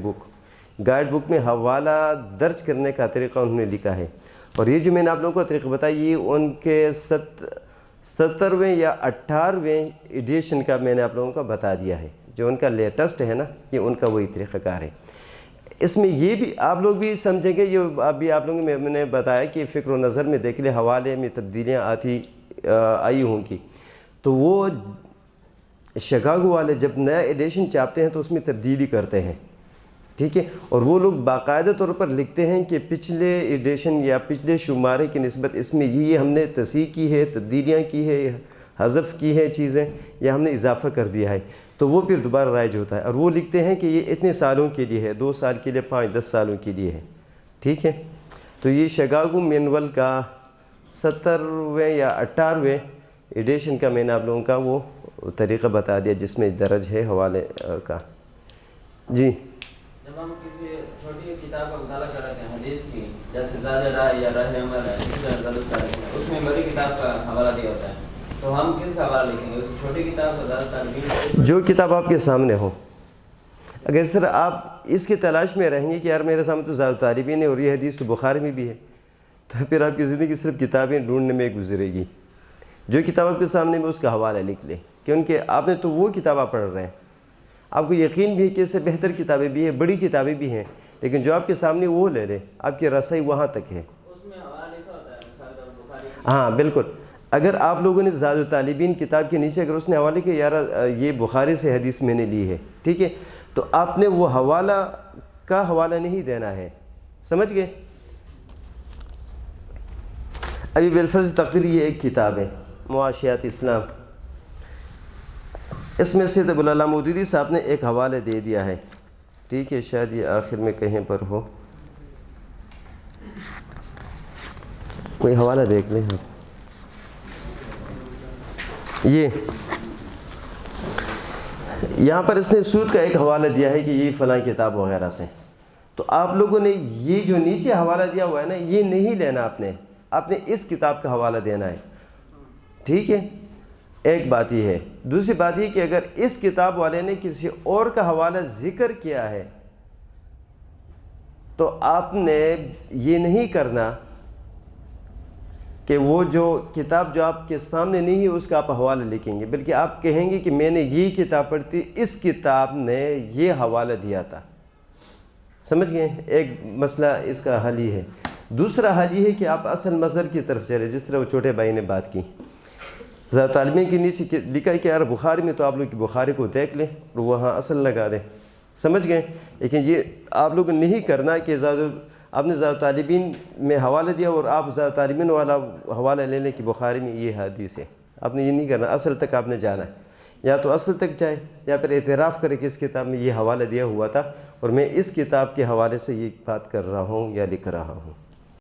S2: بک میں حوالہ درج کرنے کا طریقہ انہوں نے لکھا ہے. اور یہ جو میں نے آپ لوگوں کو طریقہ بتایا یہ ان کے 17ویں یا 18ویں ایڈیشن کا میں نے آپ لوگوں کو بتا دیا ہے. جو ان کا لیٹسٹ ہے نا, یہ ان کا وہی طریقہ کار ہے. اس میں یہ بھی آپ لوگ بھی سمجھیں گے, یہ ابھی آپ لوگوں میں نے بتایا کہ فکر و نظر میں دیکھ لے حوالے میں تبدیلیاں آئی ہوں گی. تو وہ شکاگو والے جب نیا ایڈیشن چھاپتے ہیں تو اس میں تبدیلی کرتے ہیں, ٹھیک ہے. اور وہ لوگ باقاعدہ طور پر لکھتے ہیں کہ پچھلے ایڈیشن یا پچھلے شمارے کی نسبت اس میں یہ ہم نے تصحیح کی ہے, تبدیلیاں کی ہے, حذف کی ہے چیزیں, یا ہم نے اضافہ کر دیا ہے. تو وہ پھر دوبارہ رائج ہوتا ہے. اور وہ لکھتے ہیں کہ یہ اتنے سالوں کے لیے ہے, 2 سال کے لیے, 5-10 سالوں کے لیے ہے, ٹھیک ہے. تو یہ شکاگو مینول کا 17ویں یا 18ویں ایڈیشن کا میں نے آپ لوگوں کا وہ طریقہ بتا دیا جس میں درج ہے حوالے کا. جی.
S9: جب ہم کسی چھوٹی کتاب کا مطالعہ کر رہے ہیں حدیث کی, جیسے زاجرہ یا رہ عمر ہے, اس میں بڑی کتاب کا حوالہ دیا ہوتا ہے, تو ہم کس کا حوالہ لکھیں گے؟ اس چھوٹی کتاب کا زیادہ تر
S2: جو کتاب آپ کے سامنے ہو. اگر سر آپ اس کی تلاش میں رہیں گے کہ یار میرے سامنے تو زیادہ طالبین ہے اور یہ حدیث تو بخاری میں بھی ہے, تو پھر آپ کی زندگی صرف کتابیں ڈھونڈنے میں گزرے گی. جو کتاب آپ کے سامنے میں اس کا حوالہ لکھ لیں, کیونکہ آپ نے تو وہ کتاب آپ پڑھ رہے ہیں, آپ کو یقین بھی ہے کہ اس سے بہتر کتابیں بھی ہیں, بڑی کتابیں بھی ہیں, لیکن جو آپ کے سامنے وہ لے لیں, آپ کی رسائی وہاں تک ہے.
S9: اس میں حوالہ لکھا ہوتا ہے, مثال طور پر بخاری.
S2: ہاں بالکل. اگر آپ لوگوں نے زاد الطالبین کتاب کے نیچے اگر اس نے حوالے کیا یار یہ بخاری سے حدیث میں نے لی ہے، ٹھیک ہے، تو آپ نے وہ حوالہ کا حوالہ نہیں دینا ہے، سمجھ گئے؟ ابھی بالفرض تقریر یہ ایک کتاب ہے معاشیات اسلام، اس میں سے ابو العلا مودودی صاحب نے ایک حوالہ دے دیا ہے، ٹھیک ہے، شاید یہ آخر میں کہیں پر ہو، کوئی حوالہ دیکھ لیں آپ، یہ یہاں پر اس نے سود کا ایک حوالہ دیا ہے کہ یہ فلاں کتاب وغیرہ سے، تو آپ لوگوں نے یہ جو نیچے حوالہ دیا ہوا ہے نا یہ نہیں لینا، آپ نے اس کتاب کا حوالہ دینا ہے، ٹھیک ہے، ایک بات یہ ہے۔ دوسری بات یہ کہ اگر اس کتاب والے نے کسی اور کا حوالہ ذکر کیا ہے تو آپ نے یہ نہیں کرنا کہ وہ جو کتاب جو آپ کے سامنے نہیں ہے اس کا آپ حوالہ لکھیں گے، بلکہ آپ کہیں گے کہ میں نے یہ کتاب پڑھی تھی، اس کتاب نے یہ حوالہ دیا تھا، سمجھ گئے؟ ایک مسئلہ اس کا حل ہی ہے۔ دوسرا حل یہ ہے کہ آپ اصل مصدر کی طرف چلے، جس طرح وہ چھوٹے بھائی نے بات کی، زاد الطالبین کے نیچے لکھا ہے کہ یار بخاری میں، تو آپ لوگ بخاری کو دیکھ لیں اور وہاں اصل لگا دیں، سمجھ گئے؟ لیکن یہ آپ لوگ نہیں کرنا کہ آپ نے زاد الطالبین میں حوالہ دیا اور آپ زاد الطالبین والا حوالہ لے لیں کہ بخاری میں یہ حدیث ہے، آپ نے یہ نہیں کرنا، اصل تک آپ نے جانا ہے، یا تو اصل تک جائے یا پھر اعتراف کرے کہ اس کتاب میں یہ حوالہ دیا ہوا تھا اور میں اس کتاب کے حوالے سے یہ بات کر رہا ہوں یا لکھ رہا ہوں۔